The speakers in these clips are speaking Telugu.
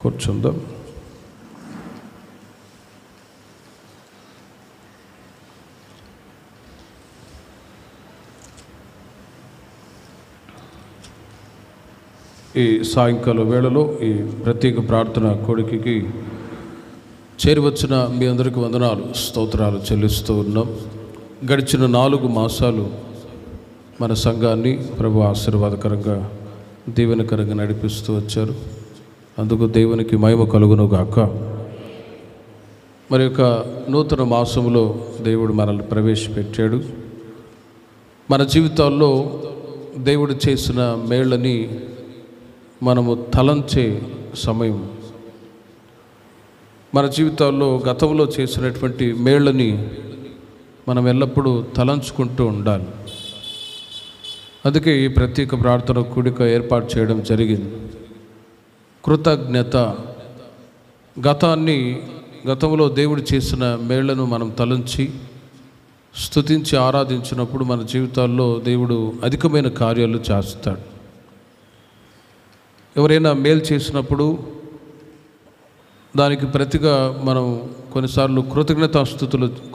కూర్చుందాం. ఈ సాయంకాల వేళలో ఈ ప్రత్యేక ప్రార్థన కోడికకి చేరివచ్చిన మీ అందరికీ వందనాలు, స్తోత్రాలు చెల్లిస్తూ ఉన్నాం. గడిచిన 4 మాసాలు మన సంఘాన్ని ప్రభు ఆశీర్వాదకరంగా దీవెనకరంగా నడిపిస్తూ వచ్చారు. అందుకు దేవునికి మహిమ కలుగును గాక. మరి యొక్క నూతన మాసంలో దేవుడు మనల్ని ప్రవేశపెట్టాడు. మన జీవితాల్లో దేవుడు చేసిన మేళ్ళని మనము తలంచే సమయం. మన జీవితాల్లో గతంలో చేసినటువంటి మేళ్ళని మనం ఎల్లప్పుడూ తలంచుకుంటూ ఉండాలి. అందుకే ఈ ప్రత్యేక ప్రార్థన కూడిక ఏర్పాటు చేయడం జరిగింది. కృతజ్ఞత. గతంలో దేవుడు చేసిన మేళ్లను మనం తలంచి స్తుతించి ఆరాధించినప్పుడు మన జీవితాల్లో దేవుడు అధికమైన కార్యాలు చేస్తాడు. ఎవరైనా మేలు చేసినప్పుడు దానికి ప్రతిగా మనం కొన్నిసార్లు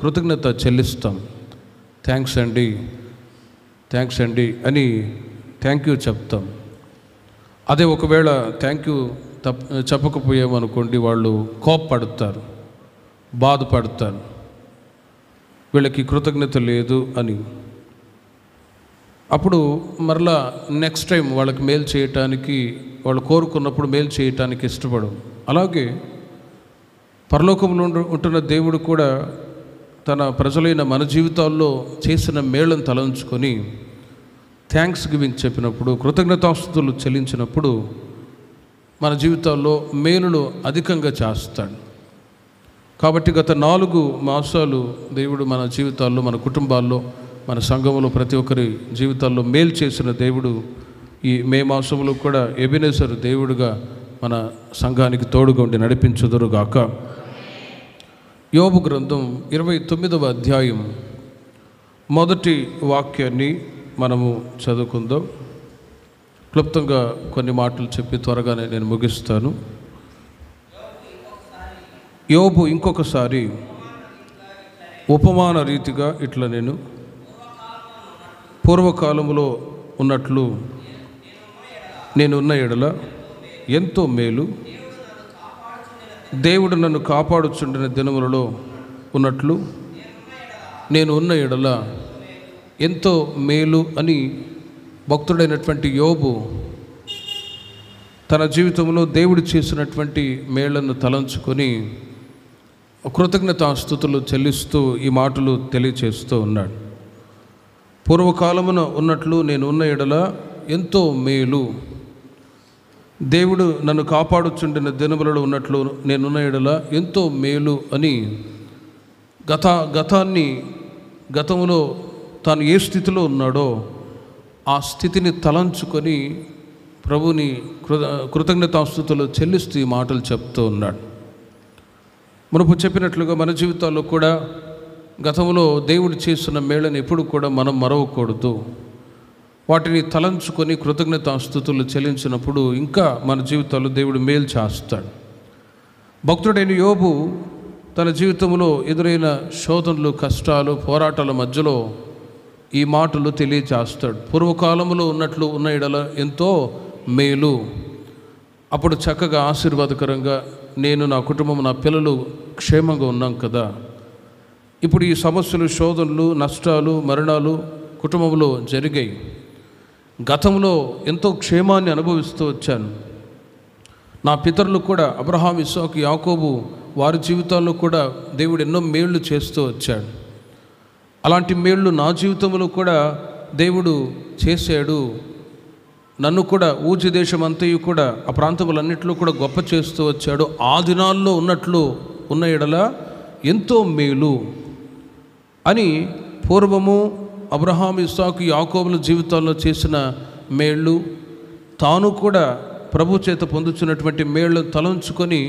కృతజ్ఞత చెల్లిస్తాం. థ్యాంక్స్ అండి అని థ్యాంక్ యూ చెప్తాం. అదే ఒకవేళ థ్యాంక్ యూ చెప్పకపోయామనుకోండి, వాళ్ళు కోపపడతారు, బాధపడతారు, వీళ్ళకి కృతజ్ఞత లేదు అని. అప్పుడు మరలా నెక్స్ట్ టైం వాళ్ళకి మేలు చేయటానికి, వాళ్ళు కోరుకున్నప్పుడు మేలు చేయటానికి ఇష్టపడం. అలాగే పరలోకంలో ఉంటున్న దేవుడు కూడా తన ప్రజలైన మన జీవితాల్లో చేసిన మేళ్ళను తలంచుకొని థ్యాంక్స్ గివింగ్ చెప్పినప్పుడు, కృతజ్ఞతాస్తుతులు చెల్లించినప్పుడు మన జీవితాల్లో మేలులు అధికంగా చేస్తాడు. కాబట్టి గత 4 మాసాలు దేవుడు మన జీవితాల్లో, మన కుటుంబాల్లో, మన సంఘంలో ప్రతి ఒక్కరి జీవితాల్లో మేలు చేసిన దేవుడు ఈ మే మాసంలో కూడా ఎబెనెజర్ దేవుడుగా మన సంఘానికి తోడుగా ఉండి నడిపించుదురుగాక. యోబు గ్రంథం 29వ అధ్యాయం మొదటి వాక్యాన్ని మనము చదువుకుందాం. క్లుప్తంగా కొన్ని మాటలు చెప్పి త్వరగానే నేను ముగిస్తాను. యోబు ఇంకొకసారి ఉపమాన రీతిగా ఇట్లా, నేను పూర్వకాలంలో ఉన్నట్లు నేనున్న ఎడల ఎంతో మేలు, దేవుడు నన్ను కాపాడుచుండిన దినములలో ఉన్నట్లు నేను ఉన్న ఎడల ఎంతో మేలు అని భక్తుడైనటువంటి యోబు తన జీవితంలో దేవుడు చేసినటువంటి మేళ్లను తలంచుకొని కృతజ్ఞతాస్తుతులు చెల్లిస్తూ ఈ మాటలు తెలియచేస్తూ ఉన్నాడు. పూర్వకాలమున ఉన్నట్లు నేను ఉన్న ఎడల ఎంతో మేలు, దేవుడు నన్ను కాపాడుచుండిన దినములలో ఉన్నట్లు నేనున్న ఎడల ఎంతో మేలు అని గతంలో తాను ఏ స్థితిలో ఉన్నాడో ఆ స్థితిని తలంచుకొని ప్రభుని కృతజ్ఞతాస్తుతులు చెల్లిస్తూ ఈ మాటలు చెప్తూ ఉన్నాడు. మునుపు చెప్పినట్లుగా మన జీవితాల్లో కూడా గతంలో దేవుడు చేసిన మేళను ఎప్పుడు కూడా మనం మరవకూడదు. వాటిని తలంచుకొని కృతజ్ఞతాస్తుతులు చెల్లించినప్పుడు ఇంకా మన జీవితాల్లో దేవుడు మేలు చేస్తాడు. భక్తుడైన యోబు తన జీవితంలో ఎదురైన శోధనలు, కష్టాలు, పోరాటాల మధ్యలో ఈ మాటలు తెలియచేస్తాడు. పూర్వకాలంలో ఉన్నట్లు ఉన్న ఎడల ఎంతో మేలు, అప్పుడు చక్కగా ఆశీర్వాదకరంగా నేను, నా కుటుంబం, నా పిల్లలు క్షేమంగా ఉన్నాం కదా. ఇప్పుడు ఈ సమస్యలు, శోధనలు, నష్టాలు, మరణాలు కుటుంబంలో జరిగాయి. గతంలో ఎంతో క్షేమాన్ని అనుభవిస్తూ వచ్చాను. నా పితరులు కూడా అబ్రహాం, ఇస్సాకు, యాకోబు వారి జీవితాల్లో కూడా దేవుడు ఎన్నో మేళ్ళు చేస్తూ వచ్చాడు. అలాంటి మేళ్ళు నా జీవితంలో కూడా దేవుడు చేశాడు. నన్ను కూడా ఊజి దేశం అంతయు కూడా ఆ ప్రాంతములన్నింటిలో కూడా గొప్ప చేస్తూ వచ్చాడు. ఆ దినాల్లో ఉన్నట్లు ఉన్న ఎడల ఎంతో మేలు అని పూర్వము అబ్రహాం, ఇస్సాకు, యాకోబుల జీవితాల్లో చేసిన మేళ్ళు, తాను కూడా ప్రభు చేత పొందుతున్నటువంటి మేళ్ళు తలంచుకొని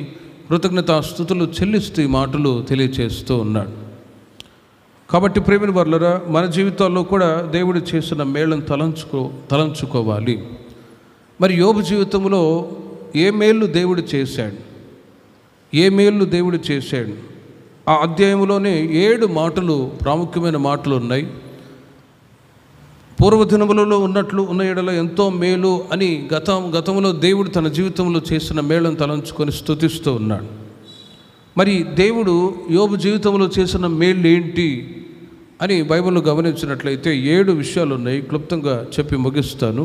కృతజ్ఞతాస్తుతులు చెల్లిస్తూ ఈ మాటలు తెలియచేస్తూ ఉన్నాడు. కాబట్టి ప్రేమిని వర్లరా, మన జీవితాల్లో కూడా దేవుడు చేసిన మేళ్ళను తలంచుకోవాలి. మరి యోబు జీవితంలో ఏ మేలు దేవుడు చేశాడు, ఏ మేలు దేవుడు చేశాడు. ఆ అధ్యాయంలోనే 7 మాటలు, ప్రాముఖ్యమైన మాటలు ఉన్నాయి. పూర్వదినములలో ఉన్నట్లు ఉన్న ఎడల ఎంతో మేలు అని గతంలో దేవుడు తన జీవితంలో చేసిన మేళ్ళను తలంచుకొని స్తుతిస్తూ ఉన్నాడు. మరి దేవుడు యోబు జీవితంలో చేసిన మేళ్ళు ఏంటి అని బైబిల్లో గమనించినట్లయితే 7 విషయాలు ఉన్నాయి. క్లుప్తంగా చెప్పి ముగిస్తాను.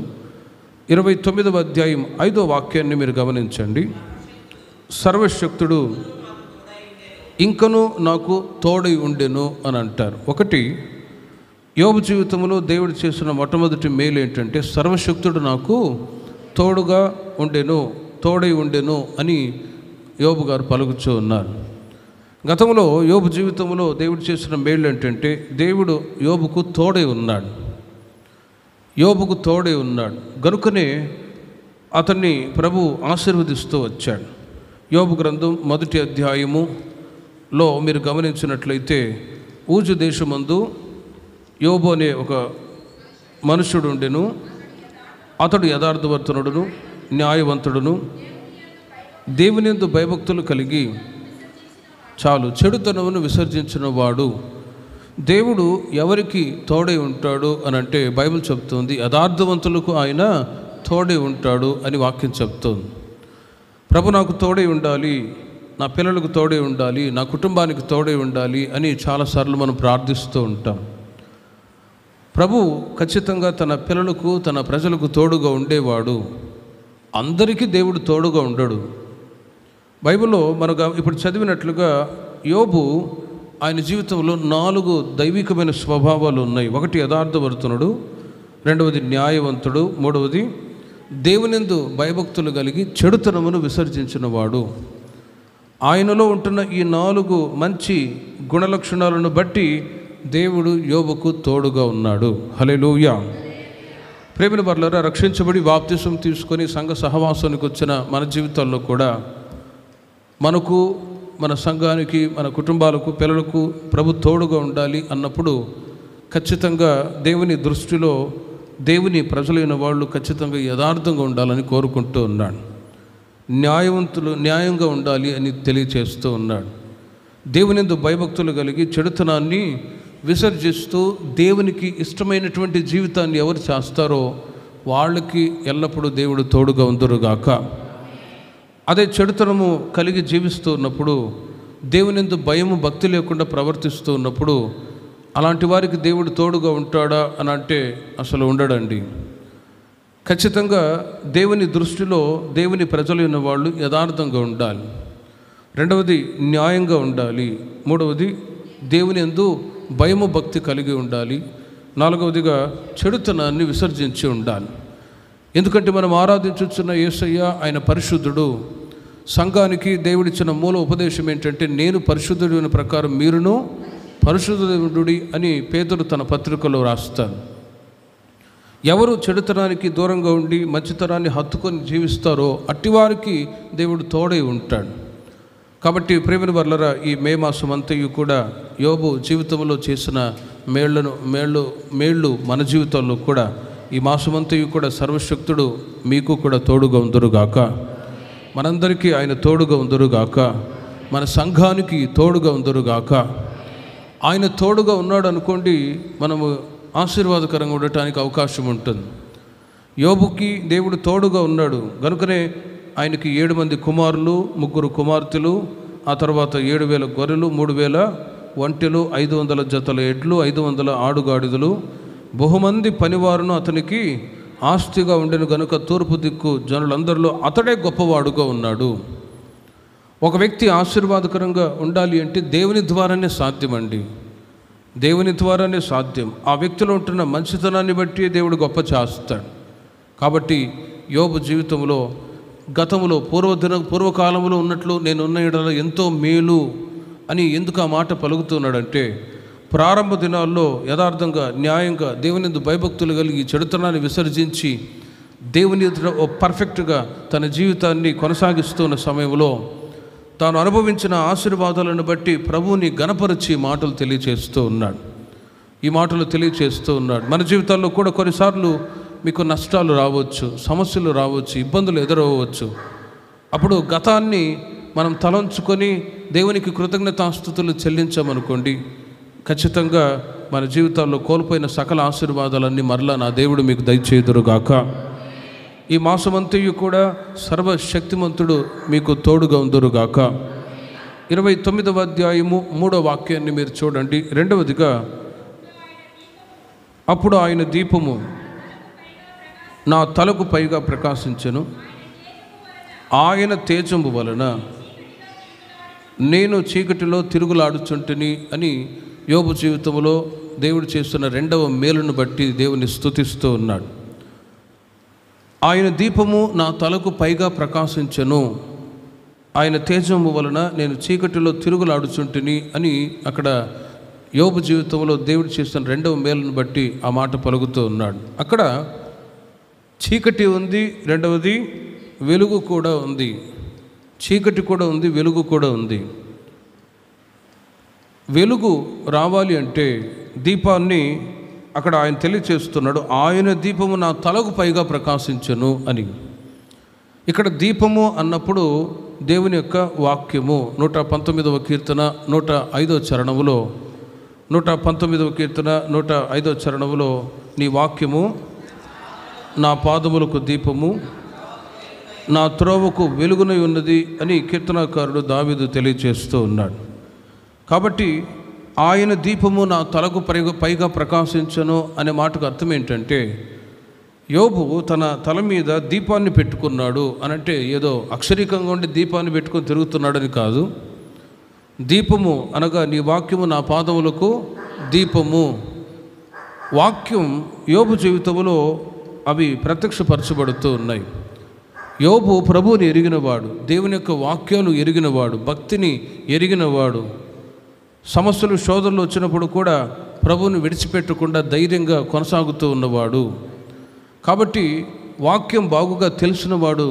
29వ అధ్యాయం 5వ వాక్యాన్ని మీరు గమనించండి. సర్వశక్తుడు ఇంకను నాకు తోడై ఉండెను అని అంటారు. ఒకటి, యోబు జీవితంలో దేవుడు చేసిన మొట్టమొదటి మేలు ఏంటంటే సర్వశక్తుడు నాకు తోడుగా ఉండెను, తోడై ఉండెను అని యోబు గారు పలుకుతూ ఉన్నారు. గతంలో యోబు జీవితంలో దేవుడు చేసిన మేలు ఏంటంటే దేవుడు యోబుకు తోడై ఉన్నాడు, యోబుకు తోడై ఉన్నాడు. గనుకనే అతన్ని ప్రభు ఆశీర్వదిస్తూ వచ్చాడు. యోబు గ్రంథం 1వ అధ్యాయములో మీరు గమనించినట్లయితే ఊజు దేశమందు యోబు అనే ఒక మనుషుడు ఉండెను. అతడు యథార్థవర్తనుడును, న్యాయవంతుడును, దేవుని యందు భయభక్తులు కలిగి చెడుతనమును విసర్జించిన వాడు. దేవుడు ఎవరికి తోడై ఉంటాడు అని అంటే బైబిల్ చెప్తుంది యథార్థవంతులకు ఆయన తోడై ఉంటాడు అని వాక్యం చెప్తుంది. ప్రభు నాకు తోడై ఉండాలి, నా పిల్లలకు తోడై ఉండాలి, నా కుటుంబానికి తోడై ఉండాలి అని చాలాసార్లు మనం ప్రార్థిస్తూ ఉంటాం. ప్రభు ఖచ్చితంగా తన పిల్లలకు, తన ప్రజలకు తోడుగా ఉండేవాడు. అందరికీ దేవుడు తోడుగా ఉండడు. బైబిల్లో మనకు ఇప్పుడు చదివినట్లుగా యోబు ఆయన జీవితంలో 4 దైవికమైన స్వభావాలు ఉన్నాయి. ఒకటి యథార్థవర్తనుడు, రెండవది న్యాయవంతుడు, మూడవది దేవునియందు భయభక్తులు కలిగి చెడుతనమును విసర్జించిన వాడు. ఆయనలో ఉంటున్న ఈ 4 మంచి గుణలక్షణాలను బట్టి దేవుడు యోబుకు తోడుగా ఉన్నాడు. హల్లెలూయా. ప్రేమిన వర్లారా, రక్షించబడి బాప్తిసం తీసుకొని సంఘ సహవాసానికి వచ్చిన మన జీవితాల్లో కూడా మనకు, మన సంఘానికి, మన కుటుంబాలకు, పిల్లలకు ప్రభు తోడుగా ఉండాలి అన్నప్పుడు ఖచ్చితంగా దేవుని దృష్టిలో దేవుని ప్రజలైన వాళ్ళు ఖచ్చితంగా యథార్థంగా ఉండాలని కోరుకుంటూ ఉన్నాడు. న్యాయంగా ఉండాలి అని తెలియచేస్తూ ఉన్నాడు. దేవునియందు భయభక్తులు కలిగి చెడుతనాన్ని విసర్జిస్తూ దేవునికి ఇష్టమైనటువంటి జీవితాన్ని ఎవరు చేస్తారో వాళ్ళకి ఎల్లప్పుడూ దేవుడు తోడుగా ఉందురుగాక. అదే చెడుతనము కలిగి జీవిస్తూ ఉన్నప్పుడు, దేవునియందు భయము భక్తి లేకుండా ప్రవర్తిస్తూ ఉన్నప్పుడు అలాంటి వారికి దేవుడు తోడుగా ఉంటాడా అని అంటే అసలు ఉండడండి. ఖచ్చితంగా దేవుని దృష్టిలో దేవుని ప్రజలైన వాళ్ళు యథార్థంగా ఉండాలి. రెండవది న్యాయంగా ఉండాలి. మూడవది దేవునియందు భయము భక్తి కలిగి ఉండాలి. నాలుగవదిగా చెడుతనాన్ని విసర్జించి ఉండాలి. ఎందుకంటే మనం ఆరాధించుచున్న యేసయ్య ఆయన పరిశుద్ధుడు. సంఘానికి దేవుడిచ్చిన మూల ఉపదేశం ఏంటంటే నేను పరిశుద్ధుడు అనే ప్రకారం మీరును పరిశుద్ధుడి అని పేతురు తన పత్రికలో రాస్తాను. ఎవరు చెడుతనానికి దూరంగా ఉండి మంచితనాన్ని హత్తుకొని జీవిస్తారో అట్టివారికి దేవుడు తోడై ఉంటాడు. కాబట్టి ప్రేమిన వర్లరా, ఈ మే మాసం అంతయు కూడా యోబు జీవితంలో చేసిన మేళ్ళు మన జీవితంలో కూడా ఈ మాసమంతయు కూడా సర్వశక్తుడు మీకు కూడా తోడుగా ఉందురుగాక. మనందరికీ ఆయన తోడుగా ఉందురుగాక. మన సంఘానికి తోడుగా ఉందురుగాక. ఆయన తోడుగా ఉన్నాడు అనుకోండి, మనము ఆశీర్వాదకరంగా ఉండటానికి అవకాశం ఉంటుంది. యోబుకి దేవుడు తోడుగా ఉన్నాడు కనుకనే ఆయనకి 7 మంది కుమారులు, 3 కుమార్తెలు, ఆ తర్వాత 7,000 గొర్రెలు, 3,000 ఒంటెలు, 500 జతల ఎడ్లు, 500 ఆడుగాడిదలు, బహుమంది పనివారును అతనికి ఆస్తిగా ఉండెను గనుక తూర్పు దిక్కు జనులందరిలో అతడే గొప్పవాడుగా ఉన్నాడు. ఒక వ్యక్తి ఆశీర్వాదకరంగా ఉండాలి అంటే దేవుని ద్వారానే సాధ్యమండి. దేవుని ద్వారానే సాధ్యం. ఆ వ్యక్తిలో ఉంటున్న మంచితనాన్ని బట్టి దేవుడు గొప్ప చేస్తాడు. కాబట్టి యోబు జీవితంలో గతంలో పూర్వకాలంలో ఉన్నట్లు నేనున్న ఎడల ఎంతో మేలు అని ఎందుకు ఆ మాట పలుకుతున్నాడంటే, ప్రారంభ దినాల్లో యథార్థంగా న్యాయంగా దేవుని భయభక్తులు కలిగి చెడుతనాన్ని విసర్జించి దేవుని పర్ఫెక్ట్గా తన జీవితాన్ని కొనసాగిస్తున్న సమయంలో తాను అనుభవించిన ఆశీర్వాదాలను బట్టి ప్రభువుని గణపరిచి మాటలు తెలియచేస్తూ ఉన్నాడు. ఈ మాటలు తెలియచేస్తూ ఉన్నాడు. మన జీవితాల్లో కూడా కొన్నిసార్లు మీకు నష్టాలు రావచ్చు, సమస్యలు రావచ్చు, ఇబ్బందులు ఎదురవ్వచ్చు. అప్పుడు గతాన్ని మనం తలంచుకొని దేవునికి కృతజ్ఞతాస్తుతులు చెల్లించామనుకోండి, ఖచ్చితంగా మన జీవితాల్లో కోల్పోయిన సకల ఆశీర్వాదాలన్నీ మరలా నా దేవుడు మీకు దయచేయుదురుగాక. ఈ మాసమంతయు కూడా సర్వశక్తిమంతుడు మీకు తోడుగా ఉందురుగాక. 29వ అధ్యాయము 3వ వాక్యాన్ని మీరు చూడండి. రెండవదిగా, అప్పుడు ఆయన దీపము నా తలకు పైగా ప్రకాశించెను, ఆయన తేజము వలన నేను చీకటిలో తిరుగులాడుచుంటిని అని యోబు జీవితంలో దేవుడు చేస్తున్న రెండవ మేలును బట్టి దేవుని స్తుతిస్తూ ఉన్నాడు. ఆయన దీపము నా తలకు పైగా ప్రకాశించెను, ఆయన తేజము వలన నేను చీకటిలో తిరుగులాడుచుంటిని అని అక్కడ యోబు జీవితంలో దేవుడు చేస్తున్న రెండవ మేలును బట్టి ఆ మాట పలుకుతూ ఉన్నాడు. అక్కడ చీకటి ఉంది, రెండవది వెలుగు కూడా ఉంది. చీకటి కూడా ఉంది, వెలుగు కూడా ఉంది. వెలుగు రావాలి అంటే దీపాన్ని అక్కడ ఆయన తెలియచేస్తున్నాడు, ఆయన దీపము నా తలకు పైగా ప్రకాశించను అని. ఇక్కడ దీపము అన్నప్పుడు దేవుని యొక్క వాక్యము 119వ కీర్తన 105వ చరణములో 119వ కీర్తన 105వ చరణములో నీ వాక్యము నా పాదములకు దీపము, నా త్రోవకు వెలుగునై ఉన్నది అని కీర్తనాకారుడు దావీదు తెలియజేస్తూ ఉన్నాడు. కాబట్టి ఆయన దీపము నా తలకు పైగా ప్రకాశించను అనే మాటకు అర్థం ఏంటంటే, యోబు తన తల మీద దీపాన్ని పెట్టుకున్నాడు అనంటే ఏదో అక్షరికంగా ఉండి దీపాన్ని పెట్టుకొని తిరుగుతున్నాడని కాదు. దీపము అనగా నీ వాక్యము నా పాదములకు దీపము. వాక్యం యోబు జీవితంలో అవి ప్రత్యక్షపరచబడుతూ ఉన్నాయి. యోబు ప్రభువుని ఎరిగినవాడు, దేవుని యొక్క వాక్యాలు ఎరిగినవాడు, భక్తిని ఎరిగినవాడు. సమస్యలు శోధనలు వచ్చినప్పుడు కూడా ప్రభువుని విడిచిపెట్టకుండా ధైర్యంగా కొనసాగుతూ ఉన్నవాడు. కాబట్టి వాక్యం బాగుగా తెలిసినవాడు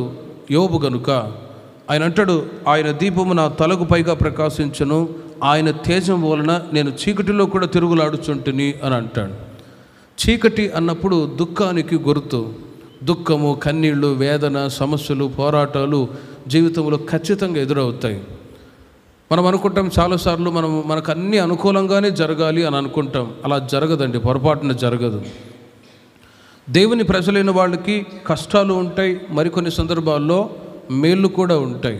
యోబు గనుక ఆయన అంటాడు, ఆయన దీపము నా తలకు పైగా ప్రకాశించను, ఆయన తేజం వలన నేను చీకటిలో కూడా తిరుగులాడుచుంటిని అని అంటాడు. చీకటి అన్నప్పుడు దుఃఖానికి గుర్తు. దుఃఖము, కన్నీళ్ళు, వేదన, సమస్యలు, పోరాటాలు జీవితంలో ఖచ్చితంగా ఎదురవుతాయి. మనం అనుకుంటాం చాలాసార్లు మనకు అన్నీ అనుకూలంగానే జరగాలి అని అనుకుంటాం. అలా జరగదండి, పొరపాటున జరగదు. దేవుని ప్రజలైన వాళ్ళకి కష్టాలు ఉంటాయి, మరికొన్ని సందర్భాల్లో మేళ్ళు కూడా ఉంటాయి.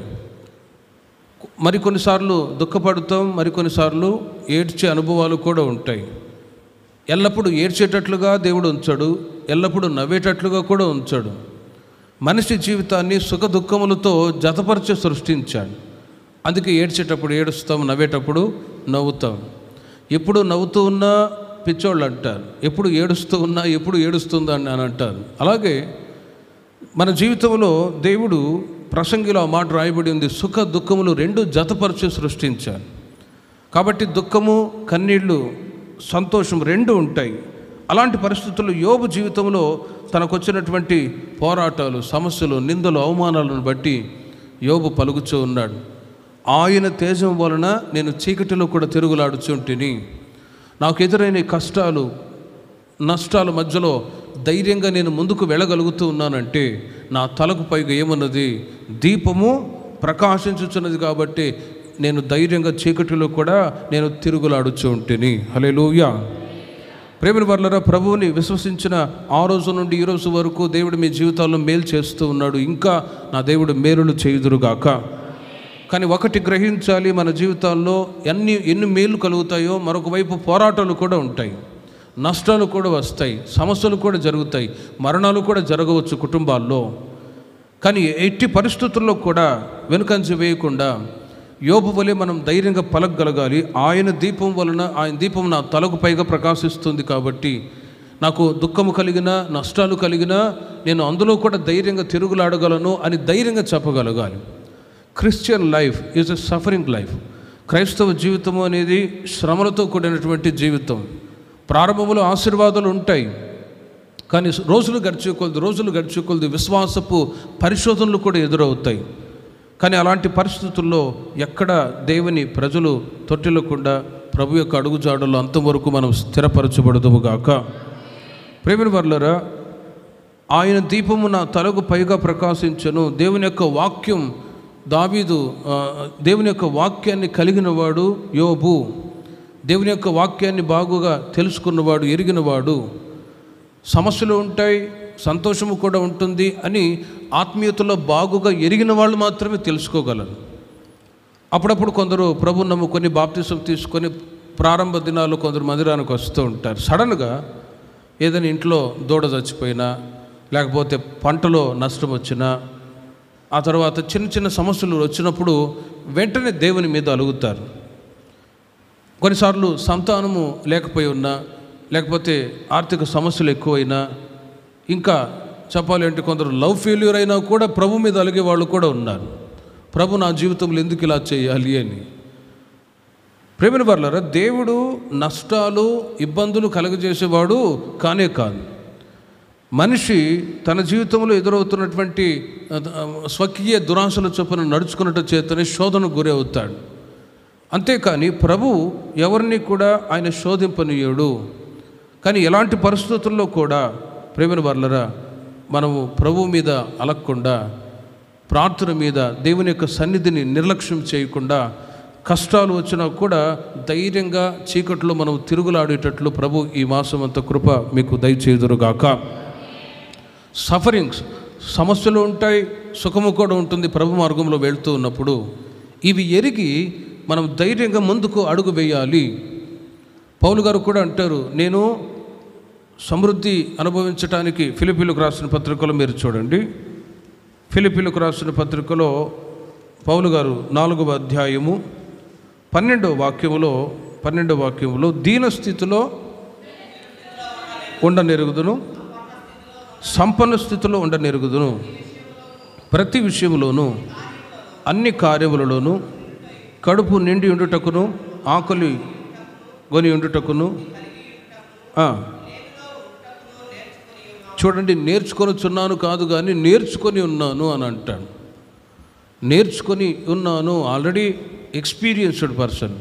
మరికొన్నిసార్లు దుఃఖపడతాం, మరికొన్నిసార్లు ఏడ్చే అనుభవాలు కూడా ఉంటాయి. ఎల్లప్పుడూ ఏడ్చేటట్లుగా దేవుడు ఉంచాడు, ఎల్లప్పుడూ నవ్వేటట్లుగా కూడా ఉంచాడు. మనిషి జీవితాన్ని సుఖ దుఃఖములతో జతపరిచి సృష్టించాడు. అందుకే ఏడ్చేటప్పుడు ఏడుస్తాం, నవ్వేటప్పుడు నవ్వుతాం. ఎప్పుడు నవ్వుతూ ఉన్నా పిచ్చోళ్ళు అంటారు, ఎప్పుడు ఏడుస్తూ ఉన్నా ఎప్పుడు ఏడుస్తుందా అని అంటారు. అలాగే మన జీవితంలో దేవుడు ప్రసంగిలో ఆ మాట రాయబడి ఉంది, సుఖ దుఃఖములు రెండు జతపరిచి సృష్టించాడు. కాబట్టి దుఃఖము, కన్నీళ్ళు, సంతోషం రెండు ఉంటాయి. అలాంటి పరిస్థితుల్లో యోబు జీవితంలో తనకు వచ్చినటువంటి పోరాటాలు, సమస్యలు, నిందలు, అవమానాలను బట్టి యోబు పలుకుతూ ఉన్నాడు, ఆయన తేజం వలన నేను చీకటిలో కూడా తిరుగులాడుచుంటిని. నాకు ఎదురైన కష్టాలు, నష్టాల మధ్యలో ధైర్యంగా నేను ముందుకు వెళ్ళగలుగుతూ ఉన్నానంటే నా తలకు పైగా ఏమన్నది, దీపము ప్రకాశించుచున్నది. కాబట్టి నేను ధైర్యంగా చీకటిలో కూడా నేను తిరుగులాడుచు ఉంటిని. హల్లెలూయా. ప్రేమల వర్లరా, ప్రభువుని విశ్వసించిన ఆ రోజు నుండి ఈ రోజు వరకు దేవుడు మీ జీవితాల్లో మేలు చేస్తూ ఉన్నాడు. ఇంకా నా దేవుడు మేలులు చేయుదురుగాక. కానీ ఒకటి గ్రహించాలి, మన జీవితాల్లో ఎన్ని మేలు కలుగుతాయో మరొక వైపు పోరాటాలు కూడా ఉంటాయి, నష్టాలు కూడా వస్తాయి, సమస్యలు కూడా జరుగుతాయి, మరణాలు కూడా జరగవచ్చు కుటుంబాల్లో. కానీ ఎట్టి పరిస్థితుల్లో కూడా వెనుకంజ వేయకుండా యోబు వలె మనం ధైర్యంగా పలకగలగాలి. ఆయన దీపం వలన, ఆయన దీపం నా తలకు పైగా ప్రకాశిస్తుంది కాబట్టి నాకు దుఃఖము కలిగినా, నష్టాలు కలిగినా నేను అందులో కూడా ధైర్యంగా తిరుగులాడగలను అని ధైర్యంగా చెప్పగలగాలి. Christian life is a suffering life. క్రైస్తవ జీవితము అనేది శ్రమలతో కూడినటువంటి జీవితం. ప్రారంభంలో ఆశీర్వాదాలు ఉంటాయి, కానీ రోజులు గడిచే కొలది విశ్వాసపు పరిశోధనలు కూడా ఎదురవుతాయి. కానీ అలాంటి పరిస్థితుల్లో ఎక్కడ దేవుని ప్రజలు తొట్టిల్లకుండా ప్రభు యొక్క అడుగుజాడల్లో అంతవరకు మనం స్థిరపరచబడదుముగాక. ప్రేమిన వర్లరా, ఆయన దీపము నా తలకు పైగా ప్రకాశించను. దేవుని యొక్క వాక్యం దావీదు దేవుని యొక్క వాక్యాన్ని కలిగినవాడు యోబు, దేవుని యొక్క వాక్యాన్ని బాగుగా తెలుసుకున్నవాడు, ఎరిగినవాడు. సమస్యలు ఉంటాయి, సంతోషము కూడా ఉంటుంది అని ఆత్మీయతలో బాగుగా ఎరిగిన వాళ్ళు మాత్రమే తెలుసుకోగలరు. అప్పుడప్పుడు కొందరు ప్రభువు నమ్ముకొని బాప్తిసం తీసుకొని ప్రారంభ దినాల్లో కొందరు మందిరానికి వస్తూ ఉంటారు. సడన్గా ఏదైనా ఇంట్లో దూడ చచ్చిపోయినా, లేకపోతే పంటలో నష్టం వచ్చినా, ఆ తర్వాత చిన్న చిన్న సమస్యలు వచ్చినప్పుడు వెంటనే దేవుని మీద అలుగుతారు. కొన్నిసార్లు సంతానము లేకపోయి ఉన్నా, లేకపోతే ఆర్థిక సమస్యలు ఎక్కువైనా, ఇంకా చెప్పాలి అంటే కొందరు లవ్ ఫెయిల్యూర్ అయినా కూడా ప్రభు మీద అలిగే వాళ్ళు కూడా ఉన్నారు. ప్రభు నా జీవితంలో ఎందుకు ఇలా చేయాలి అని. ప్రేమిన వర్లారా, దేవుడు నష్టాలు ఇబ్బందులు కలుగజేసేవాడు కానే కాదు. మనిషి తన జీవితంలో ఎదురవుతున్నటువంటి స్వకీయ దురాశల చొప్పున నడుచుకున్నట్టు చేతనే శోధనకు గురి అవుతాడు. అంతేకాని ప్రభు ఎవరిని కూడా ఆయన శోధింపనీయడు. కానీ ఎలాంటి పరిస్థితుల్లో కూడా ప్రేమిన వర్లరా మనము ప్రభు మీద అలగకుండా, ప్రార్థన మీద, దేవుని యొక్క సన్నిధిని నిర్లక్ష్యం చేయకుండా, కష్టాలు వచ్చినా కూడా ధైర్యంగా చీకట్లో మనం తిరుగులాడేటట్లు ప్రభు ఈ మాసం అంత కృప మీకు దయచేయుదురుగాక. సఫరింగ్స్, సమస్యలు ఉంటాయి, సుఖము కూడా ఉంటుంది ప్రభు మార్గంలో వెళ్తూ ఉన్నప్పుడు. ఇవి ఎరిగి మనం ధైర్యంగా ముందుకు అడుగు వేయాలి. పౌలు గారు కూడా అంటారు, నేను సమృద్ధి అనుభవించడానికి ఫిలిప్పీలకు రాసిన పత్రికలో మీరు చూడండి. ఫిలిప్పీలకు రాసిన పత్రికలో పౌలు గారు 4వ అధ్యాయము 12వ వాక్యములో దీన స్థితిలో ఉండనెరుగుదును, సంపన్న స్థితిలో ఉండనెరుగుదును, ప్రతి విషయంలోనూ అన్ని కార్యములలోనూ కడుపు నిండి ఉండుటకును, ఆకలి కొని ఉండుటకును. చూడండి, నేర్చుకొనుచున్నాను కాదు కానీ నేర్చుకొని ఉన్నాను అని అంటాడు. నేర్చుకొని ఉన్నాను, already experienced person,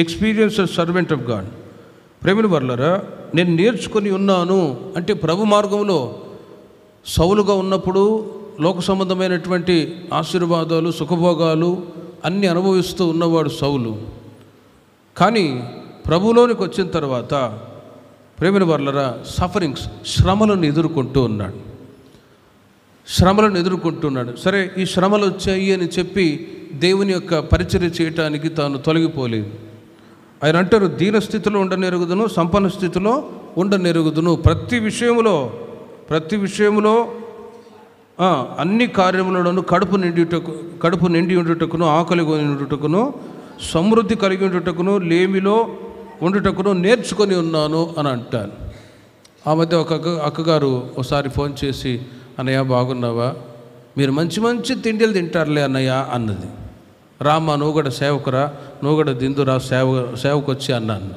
experienced servant of God. ప్రేమిన వర్లరా, నేను నేర్చుకొని ఉన్నాను అంటే ప్రభు మార్గంలో సౌలుగా ఉన్నప్పుడు లోక సంబంధమైనటువంటి ఆశీర్వాదాలు, సుఖభోగాలు అన్నీ అనుభవిస్తూ ఉన్నవాడు సౌలు. కానీ ప్రభులోనికి వచ్చిన తర్వాత ప్రేమిన వర్లరా సఫరింగ్స్, శ్రమలను ఎదుర్కొంటున్నాడు. సరే, ఈ శ్రమలు వచ్చాయి అని చెప్పి దేవుని యొక్క పరిచర్య చేయటానికి తాను తొలగిపోలేదు. ఆయన అంటారు, దీన స్థితిలో ఉండనెరుగుదును, సంపన్న స్థితిలో ఉండనెరుగుదును, ప్రతి విషయములో అన్ని కార్యములను కడుపు నిండి ఉండుటకును, ఆకలి కొని ఉండుటకును, సమృద్ధి కలిగి ఉండుటకును, లేమిలో ఉండుటకును నేర్చుకొని ఉన్నాను అని అంటాను. ఆ మధ్య ఒక అక్కగారు ఒకసారి ఫోన్ చేసి, అన్నయ్య బాగున్నావా, మీరు మంచి మంచి తిండిలు తింటారులే అన్నయ్య అన్నది. రామ్మ, నువ్వు కూడా సేవకురా, నువ్వు కూడా దిందురా సేవకు వచ్చి అన్నాను.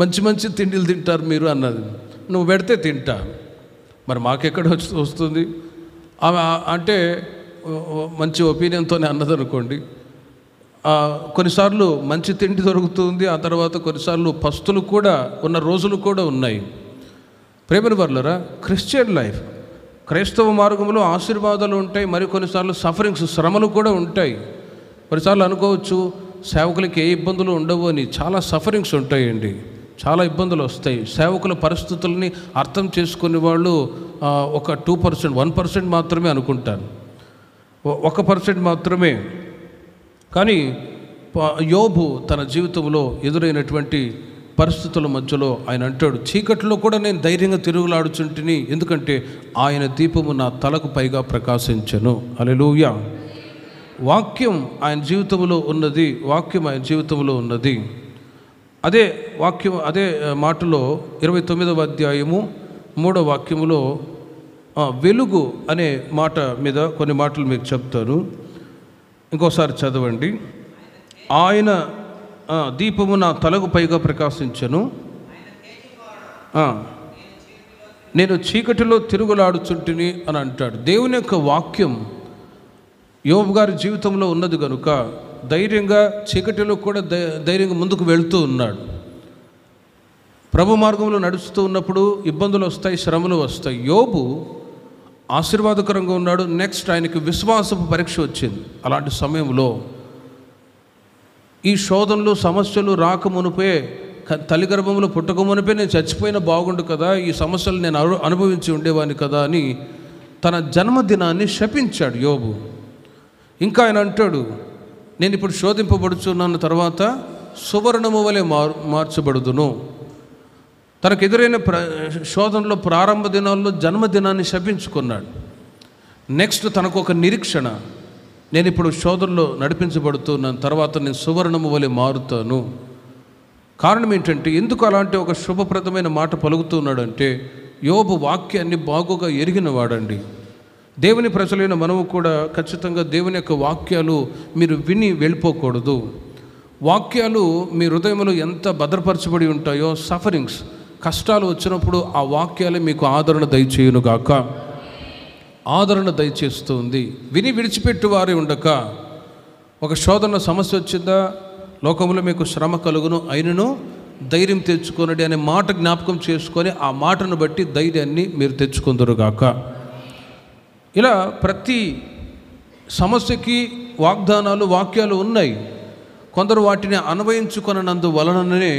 మంచి మంచి తిండిలు తింటారు మీరు అన్నది. నువ్వు పెడితే తింటా, మరి మాకెక్కడ వస్తుంది అంటే మంచి ఒపీనియన్తోనే అన్నదనుకోండి. కొన్నిసార్లు మంచి తిండి దొరుకుతుంది, ఆ తర్వాత కొన్నిసార్లు పస్తులు కూడా ఉన్న రోజులు కూడా ఉన్నాయి. ప్రేమను వర్లరా, క్రిస్టియన్ లైఫ్, క్రైస్తవ మార్గంలో ఆశీర్వాదాలు ఉంటాయి, మరి కొన్నిసార్లు సఫరింగ్స్, శ్రమలు కూడా ఉంటాయి. కొన్నిసార్లు అనుకోవచ్చు సేవకులకి ఏ ఇబ్బందులు ఉండవు అని. చాలా సఫరింగ్స్ ఉంటాయండి, చాలా ఇబ్బందులు వస్తాయి. సేవకుల పరిస్థితుల్ని అర్థం చేసుకునే వాళ్ళు ఒక 2%, 1% మాత్రమే అనుకుంటాను, 1% మాత్రమే. కానీ యోబు తన జీవితంలో ఎదురైనటువంటి పరిస్థితుల మధ్యలో ఆయన అంటాడు, చీకట్లో కూడా నేను ధైర్యంగా తిరుగులాడుచుంటిని, ఎందుకంటే ఆయన దీపము నా తలకు పైగా ప్రకాశించెను. హల్లెలూయా. వాక్యం ఆయన జీవితంలో ఉన్నది. అదే వాక్యం, అదే మాటలో 29వ అధ్యాయము 3వ వాక్యములో వెలుగు అనే మాట మీద కొన్ని మాటలు మీకు చెప్తాను. ఇంకోసారి చదవండి. ఆయన దీపము నా తలకు పైగా ప్రకాశించెను, నేను చీకటిలో తిరుగులాడుచుంటిని అని అంటాడు. దేవుని యొక్క వాక్యం యోబు గారి జీవితంలో ఉన్నది కనుక ధైర్యంగా చీకటిలో కూడా ధైర్యంగా ముందుకు వెళ్తూ ఉన్నాడు. ప్రభు మార్గంలో నడుస్తూ ఉన్నప్పుడు ఇబ్బందులు వస్తాయి, శ్రమలు వస్తాయి. యోబు ఆశీర్వాదకరంగా ఉన్నాడు. నెక్స్ట్ ఆయనకి విశ్వాసపు పరీక్ష వచ్చింది. అలాంటి సమయంలో ఈ శోధనలు సమస్యలు రాకమునిపే, తల్లి గర్భంలో పుట్టకమునిపే నేను చచ్చిపోయినా బాగుండు కదా, ఈ సమస్యలు నేను అనుభవించి ఉండేవాడిని కదా అని తన జన్మదినాన్ని శపించాడు యోబు. ఇంకా ఆయన అంటాడు, నేను ఇప్పుడు శోధింపబడుచున్న తర్వాత సువర్ణము వలె మార్చబడుదును. తనకు ఎదురైన శోధనలో ప్రారంభ దినాల్లో జన్మదినాన్ని శపించుకున్నాడు. నెక్స్ట్ తనకు ఒక నిరీక్షణ, నేను ఇప్పుడు శోధనలో నడిపించబడుతున్నాను, తర్వాత నేను సువర్ణము వలె మారుతాను. కారణం ఏంటంటే, ఎందుకు అలాంటి ఒక శుభప్రదమైన మాట పలుకుతున్నాడంటే, యోబు వాక్యాన్ని బాగుగా ఎరిగినవాడండి. దేవుని ప్రజలైన మనము కూడా ఖచ్చితంగా దేవుని యొక్క వాక్యాలు మీరు విని వెళ్ళిపోకూడదు. వాక్యాలు మీ హృదయంలో ఎంత భద్రపరచబడి ఉంటాయో, సఫరింగ్స్, కష్టాలు వచ్చినప్పుడు ఆ వాక్యాలే మీకు ఆదరణ దయచేయునుగాక. ఆదరణ దయచేస్తుంది. విని విడిచిపెట్టు వారే ఉండక, ఒక శోధన సమస్య వచ్చిందా, లోకంలో మీకు శ్రమ కలుగును అయినను ధైర్యం తెచ్చుకొనడి అనే మాట జ్ఞాపకం చేసుకొని ఆ మాటను బట్టి ధైర్యాన్ని మీరు తెచ్చుకుందరుగాక. ఇలా ప్రతి సమస్యకి వాగ్దానాలు, వాక్యాలు ఉన్నాయి. కొందరు వాటిని అన్వయించుకొనందు వలననే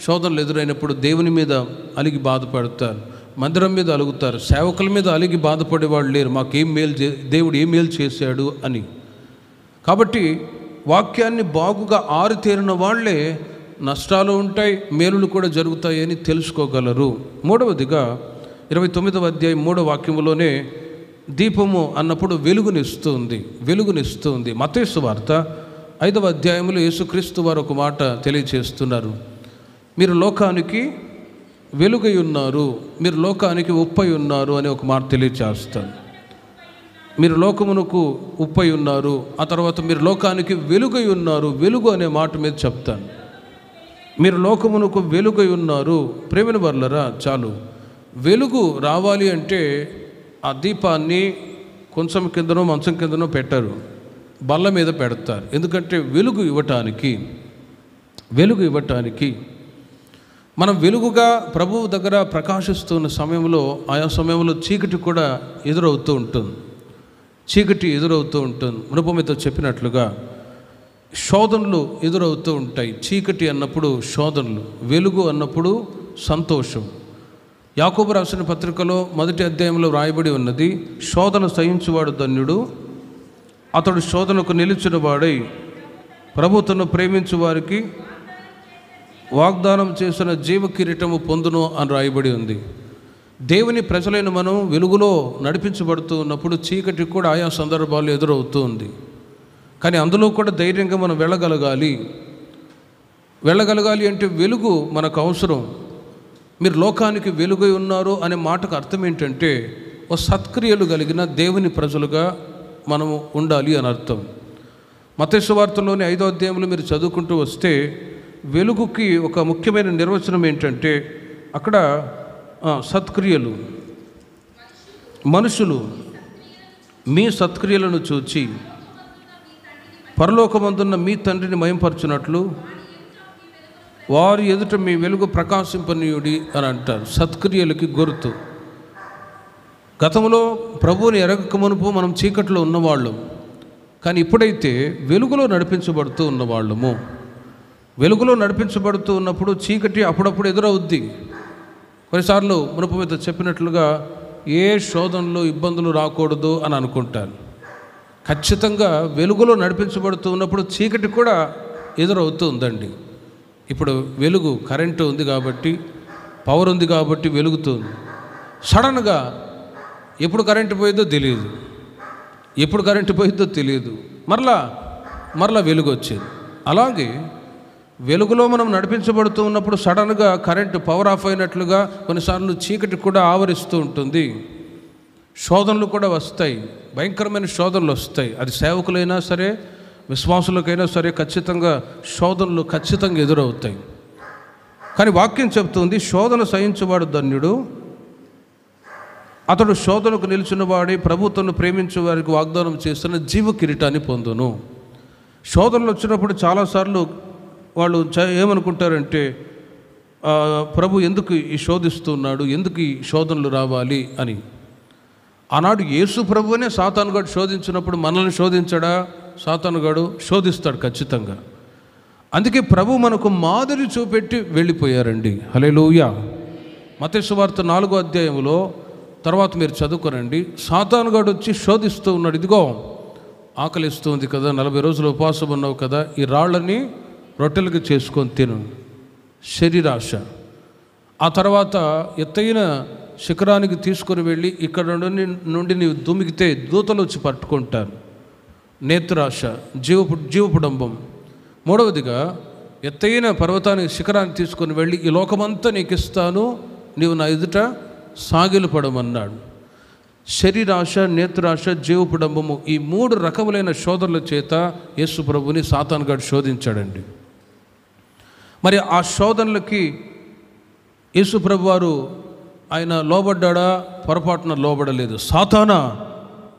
శోధనలు ఎదురైనప్పుడు దేవుని మీద అలిగి బాధపడతారు, మందిరం మీద అలుగుతారు, సేవకుల మీద అలిగి బాధపడేవాళ్ళు లేరు, మాకేం మేలు దేవుడు ఏం మేలు చేశాడు అని. కాబట్టి వాక్యాన్ని బాగుగా ఆరితేరిన వాళ్ళే నష్టాలు ఉంటాయి, మేలులు కూడా జరుగుతాయి అని తెలుసుకోగలరు. మూడవదిగా 29వ అధ్యాయం 3వ వాక్యములోనే దీపము అన్నప్పుడు వెలుగునిస్తుంది, వెలుగునిస్తుంది. మత్తయి సువార్త 5వ అధ్యాయంలో యేసుక్రీస్తు వారు ఒక మాట తెలియచేస్తున్నారు, మీరు లోకానికి వెలుగై ఉన్నారు, మీరు లోకానికి ఉప్పై ఉన్నారు అని ఒక మాట తెలియచేస్తాను. మీరు లోకమునకు ఉప్పై ఉన్నారు, ఆ తర్వాత మీరు లోకానికి వెలుగై ఉన్నారు. వెలుగు అనే మాట మీద చెప్తాను. మీరు లోకమునకు వెలుగై ఉన్నారు. ప్రేమిన వర్లరా, చాలు. వెలుగు రావాలి అంటే ఆ దీపాన్ని కొంచెం కిందనో మంచం కిందనో పెట్టారు, బల్ల మీద పెడతారు. ఎందుకంటే వెలుగు ఇవ్వటానికి, వెలుగు ఇవ్వటానికి. మనం వెలుగుగా ప్రభువు దగ్గర ప్రకాశిస్తున్న సమయంలో, ఆయా సమయంలో చీకటి కూడా ఎదురవుతూ ఉంటుంది, చీకటి ఎదురవుతూ ఉంటుంది. మునుపమితో చెప్పినట్లుగా శోధనలు ఎదురవుతూ ఉంటాయి. చీకటి అన్నప్పుడు శోధనలు, వెలుగు అన్నప్పుడు సంతోషం. యాకోబు రాసిన పత్రికలో 1వ అధ్యాయంలో రాయబడి ఉన్నది, శోధన సహించువాడు ధన్యుడు, అతడు శోధనకు నిలిచిన వాడై ప్రభువును ప్రేమించు వారికి వాగ్దానం చేసిన జీవ కిరీటము పొందును అని రాయబడి ఉంది. దేవుని ప్రజలైన మనం వెలుగులో నడిపించబడుతూ ఉన్నప్పుడు చీకటి కూడా ఆయా సందర్భాలు ఎదురవుతూ ఉంది. కానీ అందులో కూడా ధైర్యంగా మనం వెళ్ళగలగాలి. అంటే వెలుగు మనకు అవసరం. మీరు లోకానికి వెలుగై ఉన్నారు అనే మాటకు అర్థం ఏంటంటే, ఓ సత్క్రియలు కలిగిన దేవుని ప్రజలుగా మనము ఉండాలి అని అర్థం. మత్తయి సువార్తలోని 5వ అధ్యాయంలో మీరు చదువుకుంటూ వస్తే వెలుగుకి ఒక ముఖ్యమైన నిర్వచనం ఏంటంటే, అక్కడ సత్క్రియలు, మనుషులు మీ సత్క్రియలను చూచి పరలోకమందున్న మీ తండ్రిని మహిమపరచునట్లు వారి ఎదుట మీ వెలుగు ప్రకాశింపనీయుడి అని అంటారు. సత్క్రియలకి గుర్తు. గతంలో ప్రభువుని ఎరగక మునుపు మనం చీకట్లో ఉన్నవాళ్ళం, కానీ ఇప్పుడైతే వెలుగులో నడిపించబడుతూ ఉన్నవాళ్ళము. వెలుగులో నడిపించబడుతూ ఉన్నప్పుడు చీకటి అప్పుడప్పుడు ఎదురవుద్ది. కొన్నిసార్లు మునుపు మీద చెప్పినట్లుగా ఏ శోధనలు, ఇబ్బందులు రాకూడదు అని అనుకుంటారు. ఖచ్చితంగా వెలుగులో నడిపించబడుతూ ఉన్నప్పుడు చీకటి కూడా ఎదురవుతూ ఉందండి. ఇప్పుడు వెలుగు, కరెంటు ఉంది కాబట్టి, పవర్ ఉంది కాబట్టి వెలుగుతుంది. సడన్గా ఎప్పుడు కరెంటు పోయిందో తెలియదు, ఎప్పుడు కరెంటు పోయిందో తెలియదు, మరలా వెలుగు వచ్చేది. అలాగే వెలుగులో మనం నడిపించబడుతూ ఉన్నప్పుడు సడన్గా కరెంటు పవర్ ఆఫ్ అయినట్లుగా కొన్నిసార్లు చీకటి కూడా ఆవరిస్తూ ఉంటుంది. శోధనలు కూడా వస్తాయి, భయంకరమైన శోధనలు వస్తాయి. అది సేవకులైనా సరే, విశ్వాసులకైనా సరే ఖచ్చితంగా శోధనలు ఖచ్చితంగా ఎదురవుతాయి. కానీ వాక్యం చెప్తుంది, శోధన సహించువాడు ధన్యుడు, అతడు శోధనకు నిలిచిన వాడి ప్రభువును ప్రేమించే వారికి వాగ్దానం చేస్తున్న జీవ కిరీటాన్ని పొందును. శోధనలు వచ్చినప్పుడు చాలాసార్లు వాళ్ళు ఏమనుకుంటారంటే, ప్రభు ఎందుకు ఈ శోధిస్తున్నాడు, ఎందుకు ఈ శోధనలు రావాలి అని. ఆనాడు యేసు ప్రభువునే సాతానుగాడు శోధించినప్పుడు మనల్ని శోధించడా? సాతానుగాడు శోధిస్తాడు ఖచ్చితంగా. అందుకే ప్రభు మనకు మాదిరి చూపెట్టి వెళ్ళిపోయారండి. హల్లెలూయా. మత్తయి సువార్త 4వ అధ్యాయంలో తర్వాత మీరు చదువుకోనండి. సాతానుగాడు వచ్చి శోధిస్తూ ఉన్నాడు. ఇదిగో ఆకలిస్తుంది కదా, 40 రోజులు ఉపవాసం ఉన్నావు కదా, ఈ రాళ్ళని రొట్టెలకు చేసుకొని తిను. శరీరాశ. ఆ తర్వాత ఎత్తైన శిఖరానికి తీసుకొని వెళ్ళి ఇక్కడ నుండి నీవు దుమికితే దూతలు వచ్చి పట్టుకుంటారు. నేత్రాశ, జీవపుడంబం. మూడవదిగా ఎత్తైన పర్వతానికి శిఖరాన్ని తీసుకొని వెళ్ళి ఈ లోకమంతా నీకు ఇస్తాను, నీవు నా ఎదుట సాగిలపడమన్నాడు. శరీరాశ, నేత్రాశ, జీవపుడంబము, ఈ 3 రకములైన శోధనల చేత యేసు ప్రభుని సాతానుగాడు శోధించాడండి. మరి ఆ శోధనలకి యేసు ప్రభు వారు ఆయన లోబడ్డా? పొరపాటున లోబడలేదు. సాతానా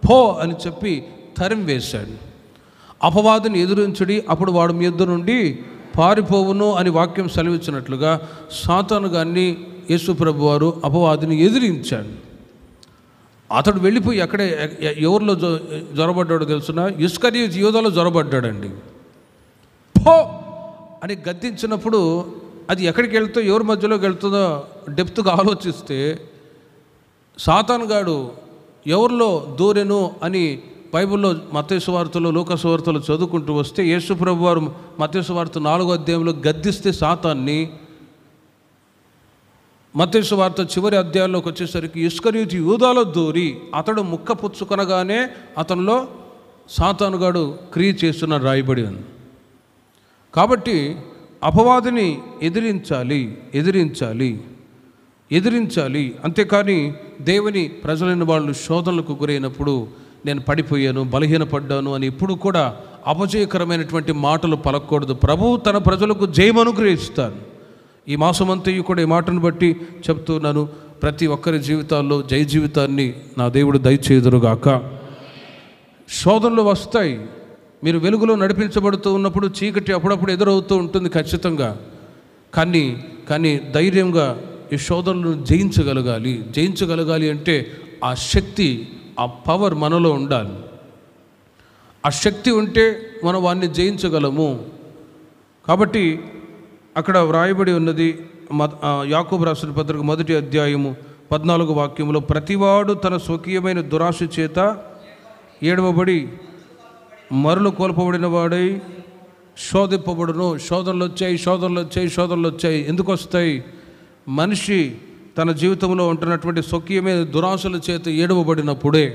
పో అని చెప్పి తరిమి వేశాడు. అపవాదిని ఎదురించుడి, అప్పుడు వాడు మీ యొద్ద నుండి పారిపోవును అని వాక్యం సెలవిచ్చినట్లుగా సాతాను గారిని యేసు ప్రభు వారు అపవాదిని ఎదిరించాడు. అతడు వెళ్ళిపోయి అక్కడే ఎవరిలో జ్వరబడ్డాడో తెలుసునా? ఇస్కరియోతు యూదాలో జ్వరబడ్డాడండి. పో అని గద్దించినప్పుడు అది ఎక్కడికి వెళ్తుందో, ఎవరి మధ్యలోకి వెళ్తుందో డెప్త్గా ఆలోచిస్తే సాతానుగాడు ఎవరిలో దూరెను అని బైబిల్లో మత్తయి సువార్తలో, లూకా సువార్తలో చదువుకుంటూ వస్తే యేసు ప్రభు వారు మత్తయి సువార్త 4వ అధ్యాయంలో గద్దిస్తే సాతాన్ని, మత్తయి సువార్త చివరి అధ్యాయంలోకి వచ్చేసరికి ఇస్కరియోతు యూదాలో దూరి అతడు ముక్క పుచ్చుకొనగానే అతనిలో సాతానుగాడు క్రియ చేస్తున్న రాయబడి ఉంది. కాబట్టి అపవాదిని ఎదిరించాలి. అంతేకాని దేవుని ప్రజలైన వాళ్ళు శోధనలకు గురైనప్పుడు నేను పడిపోయాను, బలహీనపడ్డాను అని ఎప్పుడు కూడా అపజయకరమైనటువంటి మాటలు పలకూడదు. ప్రభువు తన ప్రజలకు జయం అనుగ్రహిస్తాను. ఈ మాసమంతయు కూడా ఈ మాటను బట్టి చెప్తున్నాను, ప్రతి ఒక్కరి జీవితాల్లో జయ జీవితాన్ని నా దేవుడు దయచేయుదురుగాక. శోధనలు వస్తాయి. మీరు వెలుగులో నడిపించబడుతూ ఉన్నప్పుడు చీకటి అప్పుడప్పుడు ఎదురవుతూ ఉంటుంది ఖచ్చితంగా. కానీ ధైర్యంగా ఈ శోధనలను జయించగలగాలి అంటే ఆ శక్తి, ఆ పవర్ మనలో ఉండాలి. ఆ శక్తి ఉంటే మనం వాడిని జయించగలము. కాబట్టి అక్కడ వ్రాయబడి ఉన్నది, యాకోబు రాసిన పత్రిక 1వ అధ్యాయము 14వ వాక్యంలో, ప్రతివాడు తన స్వకీయమైన దురాశ చేత ఏడవబడి మరలు కోల్పబడిన వాడై శోధింపబడును. శోధనలు వచ్చాయి. ఎందుకు వస్తాయి? మనిషి తన జీవితంలో ఉంటున్నటువంటి స్వకీయమైన దురాశల చేత ఏడవబడినప్పుడే.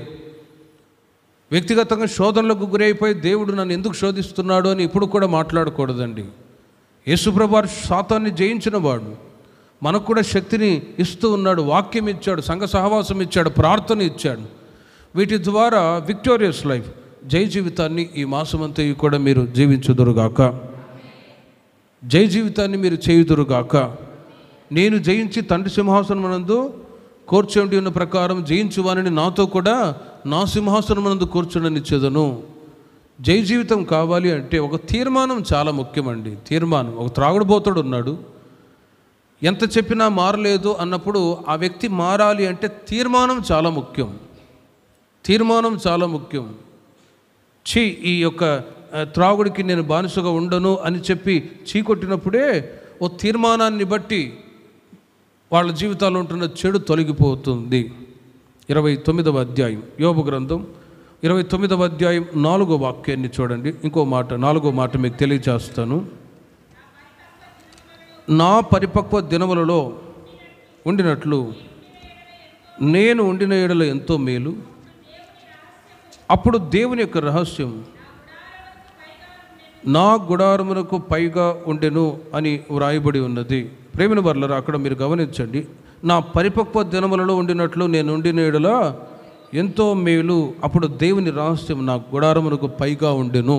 వ్యక్తిగతంగా శోధనలకు గురైపోయి దేవుడు నన్ను ఎందుకు శోధిస్తున్నాడు అని ఇప్పుడు కూడా మాట్లాడకూడదండి. యేసుప్రభు వారు సాతాన్ని జయించిన వాడు, మనకు కూడా శక్తిని ఇస్తూ ఉన్నాడు. వాక్యం ఇచ్చాడు, సంఘ సహవాసం ఇచ్చాడు, ప్రార్థన ఇచ్చాడు. వీటి ద్వారా విక్టోరియస్ లైఫ్, జై జీవితాన్ని ఈ మాసమంతా కూడా మీరు జీవించుదురుగాక. జై జీవితాన్ని మీరు చేయుదురుగాక. నేను జయించి తండ్రి సింహాసనమునందు కూర్చుండి ఉన్న ప్రకారం జయించువానని నాతో కూడా నా సింహాసనమునందు కూర్చుండనిచ్చేదను. జై జీవితం కావాలి అంటే ఒక తీర్మానం చాలా ముఖ్యమండి. తీర్మానం. ఒక త్రాగుడుబోతుడు ఉన్నాడు, ఎంత చెప్పినా మారలేదు అన్నప్పుడు ఆ వ్యక్తి మారాలి అంటే తీర్మానం చాలా ముఖ్యం. ఈ యొక్క త్రాగుడికి నేను బానిసగా ఉండను అని చెప్పి చీకొట్టినప్పుడే ఓ తీర్మానాన్ని బట్టి వాళ్ళ జీవితాల్లో ఉంటున్న చెడు తొలగిపోతుంది. 29వ అధ్యాయం యోబు గ్రంథం 29వ అధ్యాయం 4వ వాక్యాన్ని చూడండి. ఇంకో మాట, 4వ మాట మీకు తెలియజేస్తాను. నా పరిపక్వ దినములలో ఉండినట్లు నేను ఉండిన ఎడల ఎంతో మేలు, అప్పుడు దేవుని యొక్క రహస్యం నా గుడారమునకు పైగా ఉండెను అని వ్రాయబడి ఉన్నది. ప్రేమిన వర్లరా, అక్కడ మీరు గమనించండి. నా పరిపక్వ దినములలో ఉండినట్లు నేను ఉండిన ఎడల ఎంతో మేలు, అప్పుడు దేవుని రహస్యం నా గుడారమునకు పైగా ఉండెను.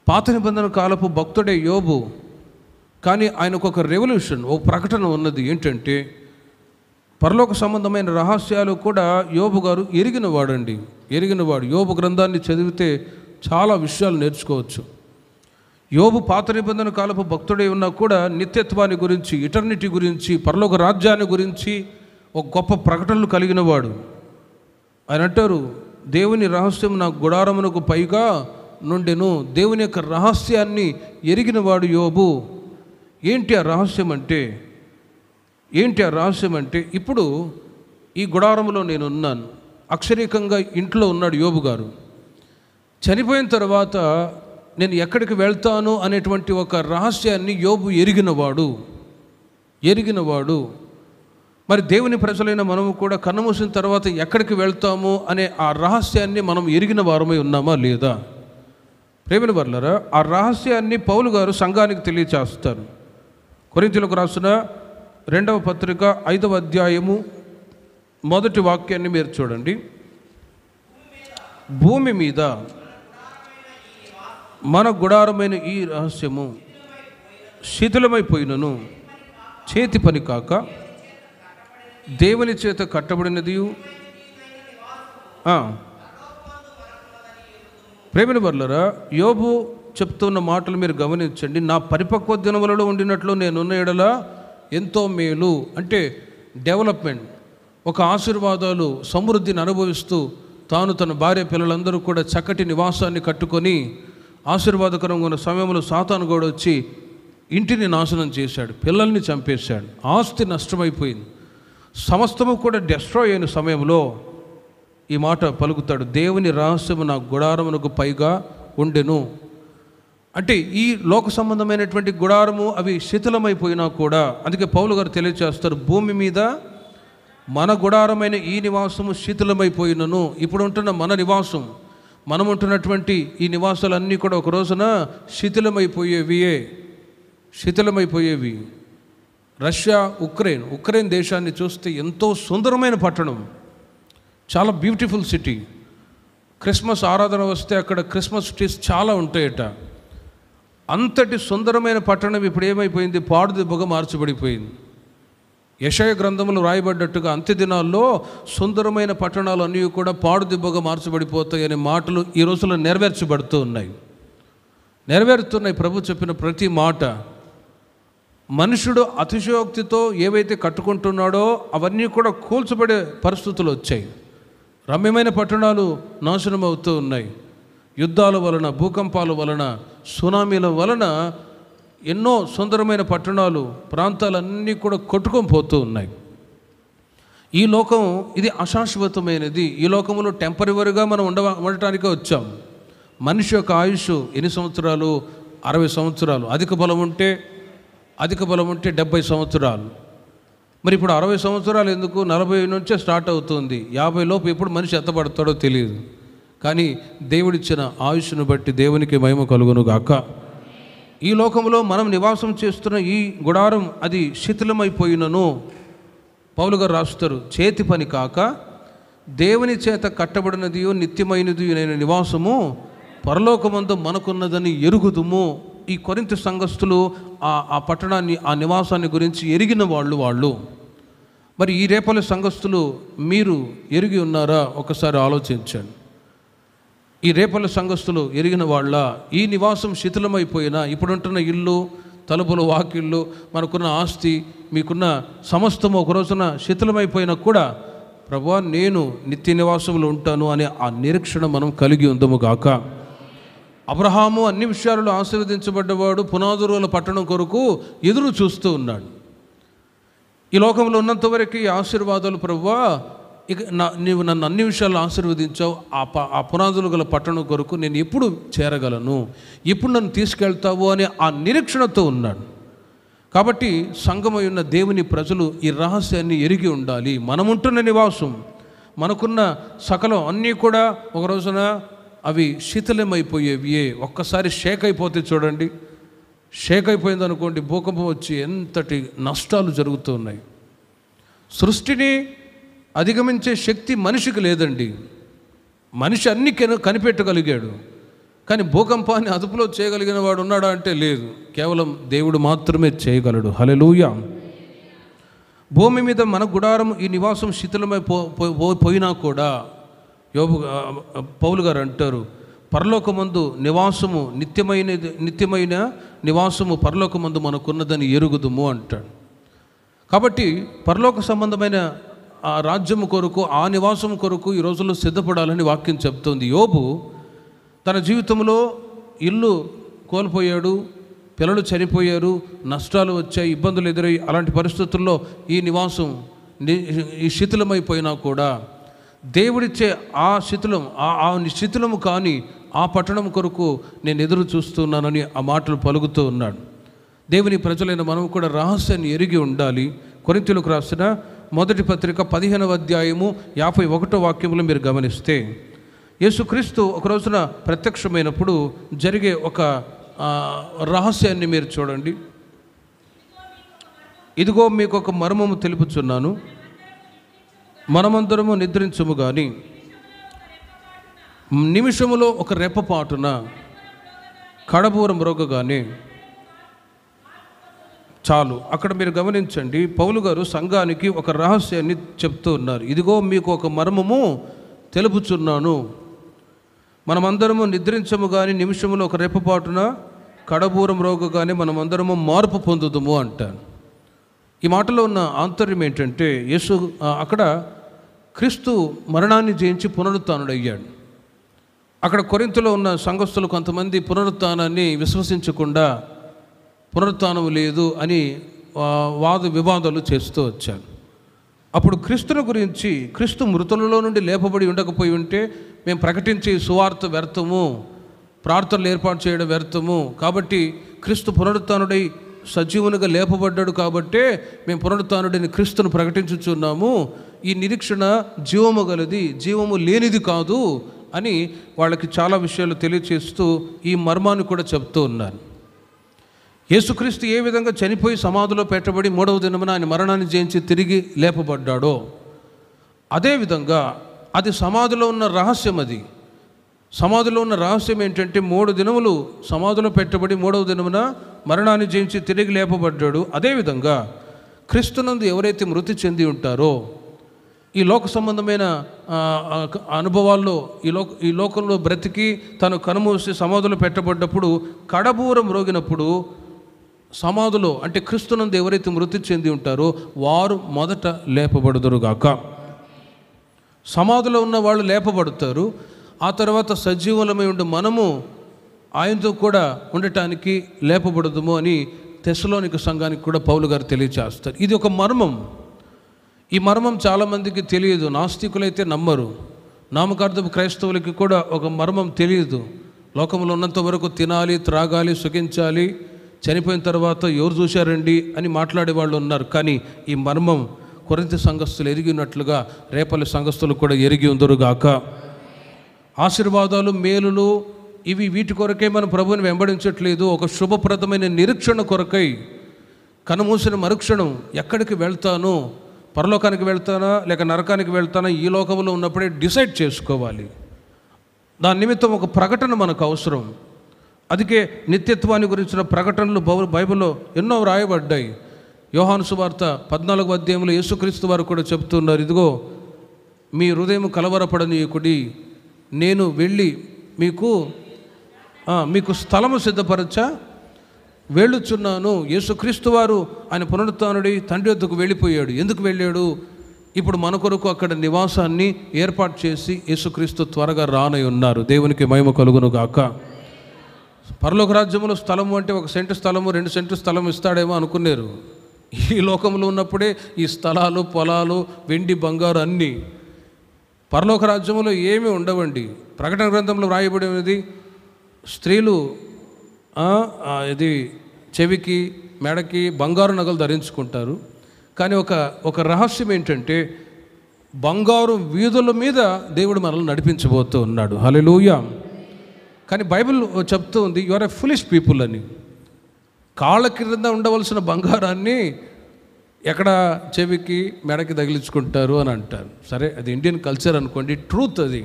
పాత నిబంధన కాలపు భక్తుడే యోబు, కానీ ఆయనకు ఒక రెవల్యూషన్, ఒక ప్రకటన ఉన్నది. ఏంటంటే పరలోక సంబంధమైన రహస్యాలు కూడా యోబు గారు ఎరిగినవాడు. యోబు గ్రంథాన్ని చదివితే చాలా విషయాలు నేర్చుకోవచ్చు. యోబు పాత నిబంధన కాలపు భక్తుడై ఉన్నా కూడా నిత్యత్వాన్ని గురించి, ఇటర్నిటీ గురించి, పరలోక రాజ్యాన్ని గురించి ఒక గొప్ప ప్రకటనలు కలిగినవాడు. ఆయన అంటారు, దేవుని రహస్యం నా గుడారమునకు పైగా నుండెను. దేవుని యొక్క రహస్యాన్ని ఎరిగినవాడు యోబు. ఏంటి ఆ రహస్యం అంటే ఇప్పుడు ఈ గుడారంలో నేను ఉన్నాను, అక్షరీకంగా ఇంట్లో ఉన్నాడు యోబు గారు. చనిపోయిన తర్వాత నేను ఎక్కడికి వెళ్తాను అనేటువంటి ఒక రహస్యాన్ని యోబు ఎరిగినవాడు. మరి దేవుని ప్రజలైన మనము కూడా కన్నుమూసిన తర్వాత ఎక్కడికి వెళ్తాము అనే ఆ రహస్యాన్ని మనం ఎరిగిన వారమై ఉన్నామా లేదా? ప్రేమిన వర్లారా, ఆ రహస్యాన్ని పౌలు గారు సంఘానికి తెలియచేస్తారు. కొరింథీయులకు రాసిన 2వ పత్రిక 5వ అధ్యాయము 1వ వాక్యాన్ని మీరు చూడండి. భూమి మీద మన గుడారమైన ఈ రహస్యము శిథిలమైపోయినను చేతి పని కాక దేవుని చేత కట్టబడినది. ప్రేమిన వర్లరా, యోబు చెప్తున్న మాటలు మీరు గమనించండి. నా పరిపక్వ దినములలో ఉండినట్లు నేనున్న ఎడల ఎంతో మేలు. అంటే డెవలప్మెంట్, ఒక ఆశీర్వాదాలు, సమృద్ధిని అనుభవిస్తూ తాను తన భార్య పిల్లలందరూ కూడా చక్కటి నివాసాన్ని కట్టుకొని ఆశీర్వాదకరంగా ఉన్న సమయంలో సాతాను కూడా వచ్చి ఇంటిని నాశనం చేశాడు, పిల్లల్ని చంపేశాడు, ఆస్తి నష్టమైపోయింది, సమస్తము కూడా డిస్ట్రాయ్ అయిన సమయంలో ఈ మాట పలుకుతాడు, దేవుని రహస్యము నా గుడారమునకు పైగా ఉండెను. అంటే ఈ లోక సంబంధమైనటువంటి గుడారము అవి శిథిలమైపోయినా కూడా, అందుకే పౌలు గారు తెలియజేస్తారు, భూమి మీద మన గుడారమైన ఈ నివాసము శిథిలమైపోయినను. ఇప్పుడు ఉంటున్న మన నివాసం, మనం ఉంటున్నటువంటి ఈ నివాసాలన్నీ కూడా ఒక రోజున శిథిలమైపోయేవి. రష్యా, ఉక్రెయిన్ దేశాన్ని చూస్తే ఎంతో సుందరమైన పట్టణం, చాలా బ్యూటిఫుల్ సిటీ. క్రిస్మస్ ఆరాధన వస్తే అక్కడ క్రిస్మస్ ట్రీస్ చాలా ఉంటాయట. అంతటి సుందరమైన పట్టణం ఇప్పుడు ఏమైపోయింది? పాడుదిబ్బగా మార్చబడిపోయింది. యెషయా గ్రంథములు రాయబడ్డట్టుగా అంత్య దినాల్లో సుందరమైన పట్టణాలు అన్నీ కూడా పాడుదిబ్బగా మార్చబడిపోతాయి అనే మాటలు ఈ రోజుల్లో నెరవేరుతున్నాయి. ప్రభు చెప్పిన ప్రతి మాట. మనుషుడు అతిశయోక్తితో ఏవైతే కట్టుకుంటున్నాడో అవన్నీ కూడా కూల్చబడే పరిస్థితులు వచ్చాయి. రమ్యమైన పట్టణాలు నాశనం అవుతూ ఉన్నాయి. యుద్ధాల వలన, భూకంపాల వలన, సునామీల వలన ఎన్నో సుందరమైన పట్టణాలు, ప్రాంతాలన్నీ కూడా కొట్టుకొని పోతూ ఉన్నాయి. ఈ లోకం ఇది అశాశ్వతమైనది. ఈ లోకంలో టెంపరీగా మనం ఉండటానికే వచ్చాం. మనిషి యొక్క ఆయుష్ ఎన్ని సంవత్సరాలు? 60 సంవత్సరాలు. అధిక బలం ఉంటే 70 సంవత్సరాలు. మరి ఇప్పుడు 60 సంవత్సరాలు ఎందుకు? 40 నుంచే స్టార్ట్ అవుతుంది. 50 లోపు ఎప్పుడు మనిషి ఎత్తబడతాడో తెలియదు. కానీ దేవుడిచ్చిన ఆయుష్ను బట్టి దేవునికి మహిమ కలుగును గాక. ఈ లోకంలో మనం నివాసం చేస్తున్న ఈ గుడారం అది శిథిలమైపోయినను, పౌలు గారు రాస్తారు, చేతి పని కాక దేవుని చేత కట్టబడినది నిత్యమైనది అయిన నివాసము పరలోకమందు మనకున్నదని ఎరుగుదుము. ఈ కొరింథీ సంఘస్థులు ఆ పట్టణాన్ని, ఆ నివాసాన్ని గురించి ఎరిగిన వాళ్ళు. మరి ఈ రేపల్లి సంఘస్థులు మీరు ఎరిగి ఉన్నారా? ఒకసారి ఆలోచించండి. ఈ రేపల్లి సంఘస్థులు ఎరిగిన వాళ్ళ? ఈ నివాసం శిథిలమైపోయినా, ఇప్పుడుంటున్న ఇల్లు, తలుపులు, వాకిళ్ళు, మనకున్న ఆస్తి, మీకున్న సమస్తము ఒక రోజున శిథిలమైపోయినా కూడా ప్రభువా నేను నిత్య నివాసంలో ఉంటాను అనే ఆ నిరీక్షణ మనం కలిగి ఉందము గాక. అబ్రహాము అన్ని విషయాలలో ఆశీర్వదించబడ్డవాడు, పునాదురుల పట్టణం కొరకు ఎదురు చూస్తూ ఉన్నాడు. ఈ లోకంలో ఉన్నంతవరకు ఈ ఆశీర్వాదాలు ప్రభువా, ఇక నీవు నన్ను అన్ని విషయాల్లో ఆశీర్వదించావు, ఆ పునాదులు గల పట్టణం కొరకు నేను ఎప్పుడు చేరగలను, ఎప్పుడు నన్ను తీసుకెళ్తావు అనే ఆ నిరీక్షణతో ఉన్నాడు. కాబట్టి సంఘమై ఉన్న దేవుని ప్రజలు ఈ రహస్యాన్ని ఎరిగి ఉండాలి. మనముంటున్న నివాసం, మనకున్న సకలం అన్నీ కూడా ఒక రోజున అవి శిథిలమైపోయేవి. ఒక్కసారి షేక్ అయిపోతే చూడండి, షేక్ అయిపోయింది అనుకోండి, భూకంపం వచ్చి ఎంతటి నష్టాలు జరుగుతూ ఉన్నాయి. సృష్టిని అధిగమించే శక్తి మనిషికి లేదండి. మనిషి అన్ని కనిపెట్టగలిగాడు, కానీ భూకంపాన్ని అదుపులో చేయగలిగిన వాడు ఉన్నాడా అంటే లేదు. కేవలం దేవుడు మాత్రమే చేయగలడు. హల్లెలూయా. భూమి మీద మన గుడారం, ఈ నివాసం శిథిలమైపోయినా కూడా పౌలు గారు అంటారు, పరలోకమందు నివాసము నిత్యమైన నివాసము పరలోకమందు మనకున్నదని ఎరుగుదుము అంటాడు. కాబట్టి పరలోక సంబంధమైన ఆ రాజ్యము కొరకు, ఆ నివాసం కొరకు ఈ రోజుల్లో సిద్ధపడాలని వాక్యం చెప్తోంది. యోబు తన జీవితంలో ఇల్లు కోల్పోయాడు, పిల్లలు చనిపోయారు, నష్టాలు వచ్చాయి, ఇబ్బందులు ఎదురయ్యి, అలాంటి పరిస్థితుల్లో ఈ నివాసం ఈ శిథిలమైపోయినా కూడా దేవుడిచ్చే ఆ శిథిలము కానీ ఆ పట్టణం కొరకు నేను ఎదురు చూస్తున్నానని ఆ మాటలు పలుకుతూ ఉన్నాడు. దేవుని ప్రజలైన మనం కూడా రహస్యాన్ని ఎరిగి ఉండాలి. కొరింథీయులకు రాసిన మొదటి పత్రిక 15వ అధ్యాయము 51వ వాక్యంలో మీరు గమనిస్తే, యేసుక్రీస్తు ఒక రోజున ప్రత్యక్షమైనప్పుడు జరిగే ఒక రహస్యాన్ని మీరు చూడండి. ఇదిగో మీకు ఒక మర్మము తెలుపుచున్నాను, మనమందరము నిద్రించము కానీ నిమిషములో ఒక రెప్పపాటున కడబూరం మ్రోగగానే. చాలు. అక్కడ మీరు గమనించండి, పౌలు గారు సంఘానికి ఒక రహస్యాన్ని చెప్తూ ఉన్నారు. ఇదిగో మీకు ఒక మర్మము తెలుపుచున్నాను, మనమందరము నిద్రించము కానీ నిమిషములో ఒక రెప్పపాటున కడబూరం మ్రోగగానే మనమందరము మార్పు పొందుదుము అంటాను. ఈ మాటలో ఉన్న ఆంతర్యం ఏంటంటే, అక్కడ క్రీస్తు మరణాన్ని జయించి పునరుత్థానుడయ్యాడు. అక్కడ కొరింథీలో ఉన్న సంఘస్థులు కొంతమంది పునరుత్థానాన్ని విశ్వసించకుండా పునరుత్థానం లేదు అని వాద వివాదాలు చేస్తూ వచ్చారు. అప్పుడు క్రీస్తుని గురించి, క్రీస్తు మృతులలో నుండి లేపబడి ఉండకపోయి ఉంటే మేము ప్రకటించే సువార్త వ్యర్థము, ప్రార్థనలు ఏర్పాటు చేయడం వ్యర్థము, కాబట్టి క్రీస్తు పునరుత్థానుడై సజీవునిగా లేపబడ్డాడు కాబట్టే మేము పునరుత్థానుడైన క్రీస్తును ప్రకటించుచున్నాము, ఈ నిరీక్షణ జీవము గలది, జీవము లేనిది కాదు అని వాళ్ళకి చాలా విషయాలు తెలియచేస్తూ ఈ మర్మాన్ని కూడా చెప్తూ ఉన్నారు. యేసుక్రీస్తు ఏ విధంగా చనిపోయి సమాధిలో పెట్టబడి 3వ దినమున ఆయన మరణాన్ని జయించి తిరిగి లేపబడ్డాడో అదేవిధంగా అది సమాధిలో ఉన్న రహస్యం. అది సమాధిలో ఉన్న రహస్యం ఏంటంటే 3 దినములు సమాధిలో పెట్టబడి 3వ దినమున మరణాన్ని జయించి తిరిగి లేపబడ్డాడు. అదేవిధంగా క్రీస్తునందు ఎవరైతే మృతి చెంది ఉంటారో, ఈ లోక సంబంధమైన అనుభవాల్లో ఈ లోకంలో బ్రతికి తను కనుమూసి సమాధిలో పెట్టబడ్డప్పుడు కడబూరం మ్రోగినప్పుడు సమాధిలో అంటే క్రీస్తునందు ఎవరైతే మృతి చెంది ఉంటారో వారు మొదట లేపబడుదురుగాక. సమాధిలో ఉన్న వాళ్ళు లేపబడతారు. ఆ తర్వాత సజీవులమై ఉండి మనము ఆయనతో కూడా ఉండటానికి లేపబడదుము అని తెస్సలోనిక సంఘానికి కూడా పౌలు గారు తెలియచేస్తారు. ఇది ఒక మర్మం. ఈ మర్మం చాలామందికి తెలియదు. నాస్తికులైతే నమ్మరు, నామకార్థపు క్రైస్తవులకి కూడా ఒక మర్మం తెలియదు. లోకంలో ఉన్నంత వరకు తినాలి, త్రాగాలి, సుఖించాలి, చనిపోయిన తర్వాత ఎవరు చూశారండి అని మాట్లాడే వాళ్ళు ఉన్నారు. కానీ ఈ మర్మం కొరింథీ సంఘస్థులు ఎరిగి ఉన్నట్లుగా రేపల్లి సంఘస్థులు కూడా ఎరిగి ఉందరుగాక. ఆశీర్వాదాలు, మేలులు ఇవి వీటి కొరకై మనం ప్రభువుని వెంబడించట్లేదు. ఒక శుభప్రదమైన నిరీక్షణ కొరకై కనుమూసిన మరుక్షణం ఎక్కడికి వెళ్తాను, పరలోకానికి వెళ్తానా లేక నరకానికి వెళ్తానా, ఈ లోకంలో ఉన్నప్పుడే డిసైడ్ చేసుకోవాలి. దాని నిమిత్తం ఒక ప్రకటన మనకు అవసరం. అందుకే నిత్యత్వాన్ని గురించిన ప్రకటనలు బైబిల్లో ఎన్నో రాయబడ్డాయి. యోహాను సువార్త 14వ అధ్యాయంలో యేసుక్రీస్తు వారు కూడా చెప్తున్నారు, ఇదిగో మీ హృదయం కలవరపడనీయకుడి, నేను వెళ్ళి మీకు స్థలము సిద్ధపరచా వెళ్ళుచున్నాను. యేసుక్రీస్తు వారు ఆయన పునరుత్థానుడి తండ్రి వద్దకు వెళ్ళిపోయాడు. ఎందుకు వెళ్ళాడు? ఇప్పుడు మన కొరకు అక్కడ నివాసాన్ని ఏర్పాటు చేసి యేసుక్రీస్తు త్వరగా రానై ఉన్నారు. దేవునికి మహిమ కలుగును గాక. పరలోక రాజ్యంలో స్థలము అంటే 1 సెంటు స్థలము 2 సెంటు స్థలం ఇస్తాడేమో అనుకున్నారు. ఈ లోకంలో ఉన్నప్పుడే ఈ స్థలాలు, పొలాలు, వెండి, బంగారు అన్నీ. పరలోక రాజ్యంలో ఏమీ ఉండవండి. ప్రకటన గ్రంథంలో రాయబడినది, స్త్రీలు ఇది చెవికి, మెడకి బంగారు నగలు ధరించుకుంటారు. కానీ ఒక రహస్యం ఏంటంటే బంగారు వీధుల మీద దేవుడు మనల్ని నడిపించబోతూ ఉన్నాడు. హల్లెలూయా. కానీ బైబిల్ చెప్తూ ఉంది, you are a foolish people అని. కాళ్ళ కింద ఉండవలసిన బంగారాన్ని ఎక్కడ చెవికి, మెడకి తగిలించుకుంటారు అని అంటారు. సరే, అది ఇండియన్ కల్చర్ అనుకోండి, ట్రూత్ అది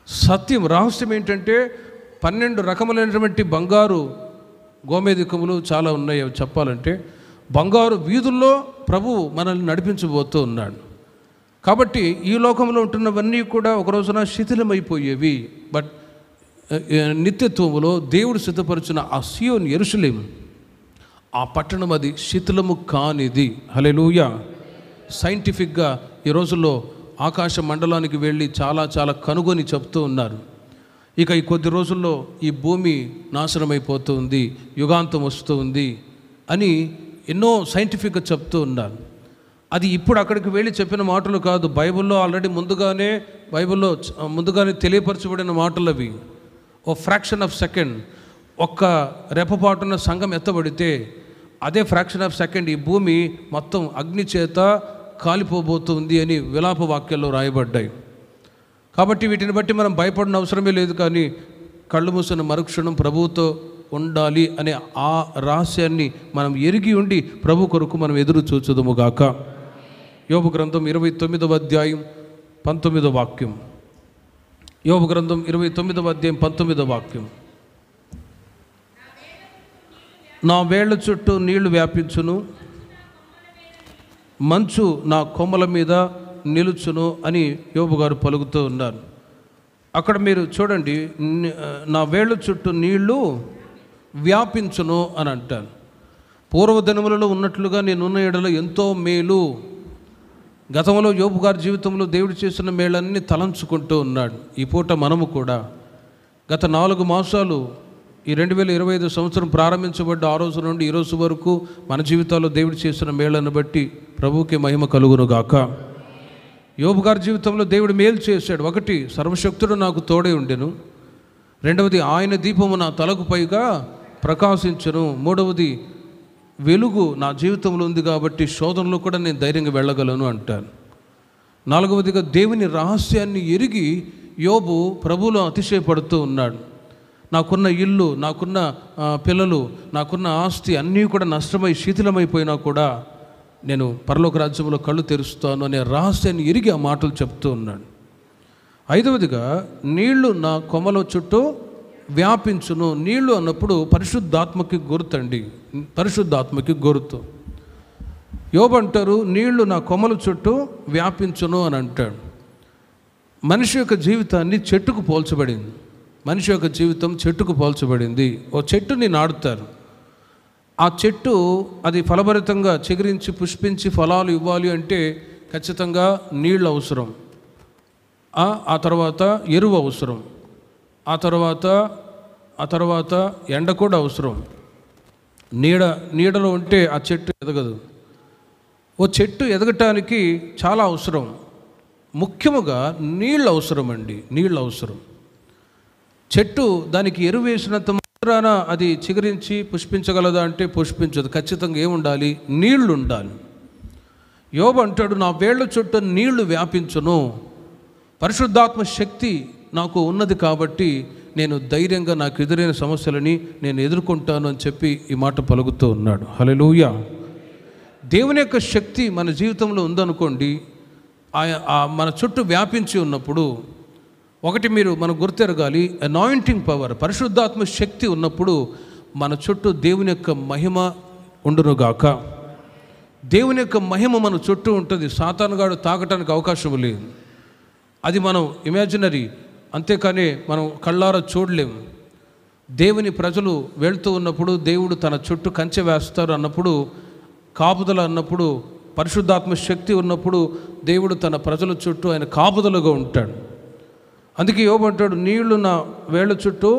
సత్యం. రహస్యం ఏంటంటే 12 రకములైనటువంటి బంగారు గోమేధికములు చాలా ఉన్నాయి. అవి చెప్పాలంటే బంగారు వీధుల్లో ప్రభువు మనల్ని నడిపించబోతూ ఉన్నాడు. కాబట్టి ఈ లోకంలో ఉంటున్నవన్నీ కూడా ఒక రోజున శిథిలమైపోయేవి. బట్ నిత్యత్వములో దేవుడు సిద్ధపరిచిన ఆ సియోను యెరూషలేము, ఆ పట్టణం అది శిథిలము కానిది. హల్లెలూయా. సైంటిఫిక్గా ఈ రోజుల్లో ఆకాశ మండలానికి వెళ్ళి చాలా కనుగొని చెప్తూ ఉన్నారు. ఇక ఈ కొద్ది రోజుల్లో ఈ భూమి నాశనమైపోతూ ఉంది, యుగాంతం వస్తూ ఉంది అని ఎన్నో సైంటిఫిక్గా చెప్తూ ఉన్నారు. అది ఇప్పుడు అక్కడికి వెళ్ళి చెప్పిన మాటలు కాదు, బైబిల్లో ఆల్రెడీ ముందుగానే తెలియపరచబడిన మాటలు అవి. ఓ ఫ్రాక్షన్ ఆఫ్ సెకండ్, ఒక్క రెప్పపాటున సంఘం ఎత్తబడితే అదే ఫ్రాక్షన్ ఆఫ్ సెకండ్ ఈ భూమి మొత్తం అగ్ని చేత కాలిపోబోతుంది అని విలాప వాక్యాల్లో రాయబడ్డాయి. కాబట్టి వీటిని బట్టి మనం భయపడిన అవసరమే లేదు. కానీ కళ్ళు మూసిన మరుక్షణం ప్రభువుతో ఉండాలి అనే ఆ రహస్యాన్ని మనం ఎరిగి ఉండి ప్రభు కొరకు మనం ఎదురు చూచుదుముగాక. యోబు గ్రంథం 29వ అధ్యాయం 19వ వాక్యం. యోబు గ్రంథం 29వ అధ్యాయం 19వ వాక్యం. నా వేళ్ల చుట్టూ నీళ్లు వ్యాపించును, మంచు నా కొమ్మల మీద నిలుచును అని యోబు గారు పలుకుతూ ఉన్నారు. అక్కడ మీరు చూడండి, నా వేళ్ల చుట్టూ నీళ్లు వ్యాపించును అని అంటాను. పూర్వదినములలో ఉన్నట్లుగా నేనున్న ఎడల ఎంతో మేలు. గతంలో యోబు గారి జీవితంలో దేవుడు చేసిన మేళన్ని తలంచుకుంటూ ఉన్నాడు. ఈ పూట మనము కూడా గత 4 మాసాలు ఈ 2025 సంవత్సరం ప్రారంభించబడ్డ ఆ రోజు నుండి ఈ రోజు వరకు మన జీవితాల్లో దేవుడు చేసిన మేళను బట్టి ప్రభువుకి మహిమ కలుగును గాక. యోబు గారి జీవితంలో దేవుడు మేలు చేశాడు. 1, సర్వశక్తుడు నాకు తోడే ఉండెను. 2, ఆయన దీపము నా తలకు పైగా ప్రకాశించును. 3, వెలుగు నా జీవితంలో ఉంది కాబట్టి శోధనలో కూడా నేను ధైర్యంగా వెళ్ళగలను అంటాను. 4, దేవుని రహస్యాన్ని ఎరిగి యోబు ప్రభువులో అతిశయపడుతూ ఉన్నాడు. నాకున్న ఇల్లు, నాకున్న పిల్లలు, నాకున్న ఆస్తి అన్నీ కూడా నష్టమై శిథిలమైపోయినా కూడా నేను పరలోక రాజ్యంలో కళ్ళు తెరుస్తాను అనే రహస్యాన్ని ఎరిగి ఆ మాటలు చెప్తూ ఉన్నాడు. 5, నీళ్లు నా కొమ్మల చుట్టూ వ్యాపించును. నీళ్లు అన్నప్పుడు పరిశుద్ధాత్మకి గుర్తండి, పరిశుద్ధాత్మకి గుర్తు. యోబు అంటారు, నీళ్లు నా కొమ్మల చుట్టూ వ్యాపించును అని అంటాడు. మనిషి యొక్క జీవితాన్ని చెట్టుకు పోల్చబడింది. మనిషి యొక్క జీవితం చెట్టుకు పోల్చబడింది. ఓ చెట్టుని నాటుతారు. ఆ చెట్టు అది ఫలభరితంగా చిగురించి పుష్పించి ఫలాలు ఇవ్వాలి అంటే ఖచ్చితంగా నీళ్ళు అవసరం, ఆ తర్వాత ఎరువు అవసరం, ఆ తర్వాత ఎండ కూడా అవసరం. నీడలో ఉంటే ఆ చెట్టు ఎదగదు. ఓ చెట్టు ఎదగటానికి చాలా అవసరం. ముఖ్యముగా నీళ్ళు అవసరం అండి, నీళ్ళు అవసరం. చెట్టు దానికి ఎరువు వేసినంత మాత్రాన అది చిగురించి పుష్పించగలదా అంటే పుష్పించదు. ఖచ్చితంగా ఏముండాలి? నీళ్లు ఉండాలి. యోబు అంటాడు, నా వేళ్ల చుట్టూ నీళ్లు వ్యాపించును. పరిశుద్ధాత్మ శక్తి నాకు ఉన్నది కాబట్టి నేను ధైర్యంగా నాకు ఎదురైన సమస్యలని నేను ఎదుర్కొంటాను అని చెప్పి ఈ మాట పలుకుతూ ఉన్నాడు. హల్లెలూయా. దేవుని యొక్క శక్తి మన జీవితంలో ఉందనుకోండి, మన చుట్టూ వ్యాపించి ఉన్నప్పుడు మనం గుర్తెరగాలి, అనాయింటింగ్ పవర్, పరిశుద్ధాత్మ శక్తి ఉన్నప్పుడు మన చుట్టూ దేవుని యొక్క మహిమ ఉండునుగాక. దేవుని యొక్క మహిమ మన చుట్టూ ఉంటుంది. సాతానుగాడు తాకటానికి అవకాశం లేదు. అది మనం ఇమాజినరీ, అంతేకాని మనం కళ్ళారా చూడలేము. దేవుని ప్రజలు వెళ్తూ ఉన్నప్పుడు దేవుడు తన చుట్టూ కంచె వేస్తారు అన్నప్పుడు, కాపుదల అన్నప్పుడు, పరిశుద్ధాత్మ శక్తి ఉన్నప్పుడు దేవుడు తన ప్రజల చుట్టూ ఆయన కాపుదలుగా ఉంటాడు. అందుకే యోబు అంటాడు, నీళ్లు నా వేళ్ల చుట్టూ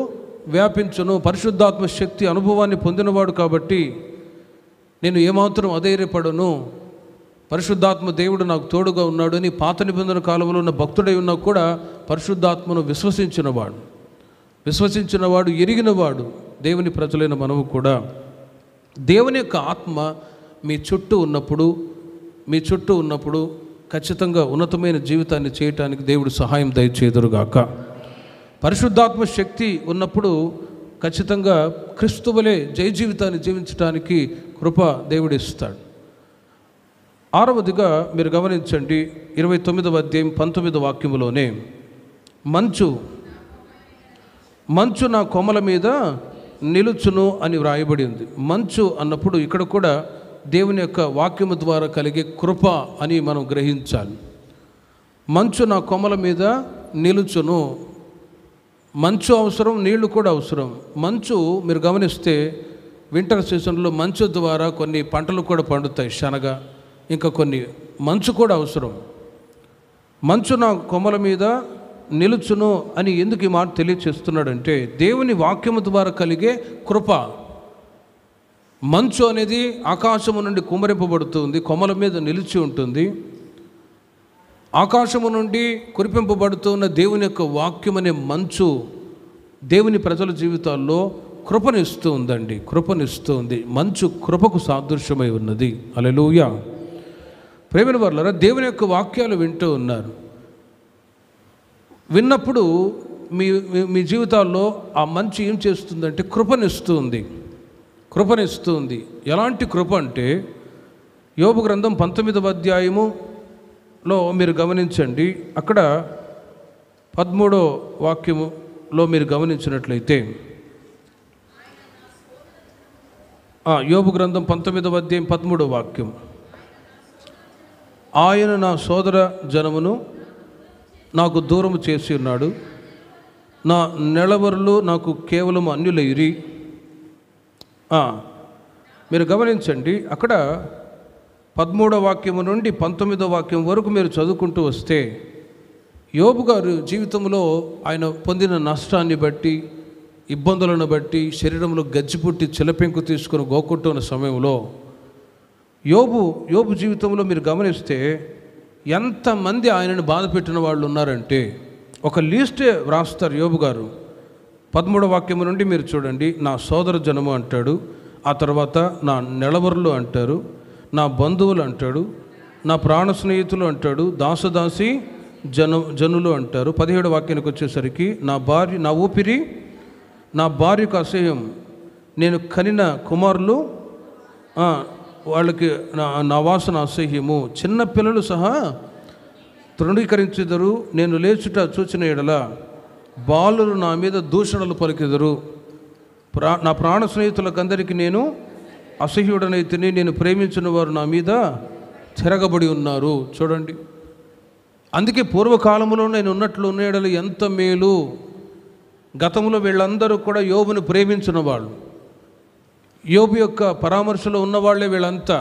వ్యాపించును. పరిశుద్ధాత్మ శక్తి అనుభవాన్ని పొందినవాడు కాబట్టి నేను ఏమాత్రం అధైర్యపడను. పరిశుద్ధాత్మ దేవుడు నాకు తోడుగా ఉన్నాడు అని పాత నిబంధన కాలంలో ఉన్న భక్తుడై ఉన్నా కూడా పరిశుద్ధాత్మను విశ్వసించినవాడు ఎరిగినవాడు దేవుని ప్రజలైన మనము కూడా. దేవుని యొక్క ఆత్మ మీ చుట్టూ ఉన్నప్పుడు ఖచ్చితంగా ఉన్నతమైన జీవితాన్ని చేయటానికి దేవుడు సహాయం దయచేదురుగాక. పరిశుద్ధాత్మ శక్తి ఉన్నప్పుడు ఖచ్చితంగా క్రీస్తువలే జయ జీవితాన్ని జీవించడానికి కృప దేవుడు ఇస్తాడు. 6వదిగా మీరు గమనించండి, 29వ అధ్యాయం 19వ వాక్యములోనే మంచు నా కొమ్మల మీద నిలుచును అని వ్రాయబడి ఉంది. మంచు అన్నప్పుడు ఇక్కడ కూడా దేవుని యొక్క వాక్యము ద్వారా కలిగే కృప అని మనం గ్రహించాలి. మంచు నా కొమ్మల మీద నిలుచును. మంచు అవసరం, నీళ్లు కూడా అవసరం. మంచు మీరు గమనిస్తే వింటర్ సీజన్లో మంచు ద్వారా కొన్ని పంటలు కూడా పండుతాయి. శనగ, ఇంకా కొన్ని మంచు కూడా అవసరం. మంచు నా కొమ్మల మీద నిలుచును అని ఎందుకు ఈ మాట తెలియచేస్తున్నాడంటే, దేవుని వాక్యము ద్వారా కలిగే కృప. మంచు అనేది ఆకాశము నుండి కుమ్మరింపబడుతుంది, కొమ్మల మీద నిలిచి ఉంటుంది. ఆకాశము నుండి కురిపింపబడుతున్న దేవుని యొక్క వాక్యం అనే మంచు దేవుని ప్రజల జీవితాల్లో కృపనిస్తూ ఉందండి, కృపనిస్తూ ఉంది. మంచు కృపకు సాదృశ్యమై ఉన్నది. హల్లెలూయా. ప్రేమైన వారలారా, దేవుని యొక్క వాక్యాలు వింటూ ఉన్నారు. విన్నప్పుడు మీ మీ జీవితాల్లో ఆ మంచు ఏం చేస్తుందంటే కృపనిస్తుంది, కృపనిస్తుంది. ఎలాంటి కృప అంటే, యోబు గ్రంథం 19వ అధ్యాయములో మీరు గమనించండి. అక్కడ 13వ వాక్యములో మీరు గమనించినట్లయితే, యోబు గ్రంథం 19వ అధ్యాయం 13వ వాక్యం, ఆయన నా సోదర జనమును నాకు దూరము చేసి ఉన్నాడు, నా నెలవరులు నాకు కేవలం అన్యులైరి. మీరు గమనించండి, అక్కడ 13వ వాక్యము నుండి 19వ వాక్యం వరకు మీరు చదువుకుంటూ వస్తే, యోబు గారు జీవితంలో ఆయన పొందిన నష్టాన్ని బట్టి, ఇబ్బందులను బట్టి, శరీరంలో గజ్జిపుట్టి చిలపెంకు తీసుకుని గోకుంటున్న సమయంలో యోబు జీవితంలో మీరు గమనిస్తే ఎంతమంది ఆయనను బాధ పెట్టిన వాళ్ళు ఉన్నారంటే, ఒక లిస్టే వ్రాస్తారు యోబు గారు. 13వ వాక్యం నుండి మీరు చూడండి, నా సోదర జనము అంటాడు, ఆ తర్వాత నా నెలవరులు అంటారు, నా బంధువులు అంటాడు, నా ప్రాణ స్నేహితులు అంటాడు, దాసదాసి జనులు అంటారు. 17వ వాక్యానికి వచ్చేసరికి, నా భార్య నా ఊపిరి, నా భార్యకు అసహ్యం, నేను కనిన కుమారులు వాళ్ళకి నా వాసన అసహ్యము, చిన్న పిల్లలు సహా తృణీకరించెదరు, నేను లేచుట చూచిన ఎడల బాలురు నా మీద దూషణలు పలికెదరు, నా ప్రాణ స్నేహితులకందరికీ నేను అసహ్యుడనైతిని, నేను ప్రేమించిన వారు నా మీద తిరగబడి ఉన్నారు. చూడండి, అందుకే పూర్వకాలంలో నేను ఉన్నట్లు ఉన్న ఎడల ఎంత మేలు. గతంలో వీళ్ళందరూ కూడా యోబును ప్రేమించిన వాళ్ళు, యోబు యొక్క పరామర్శలో ఉన్నవాళ్లే వీళ్ళంతా.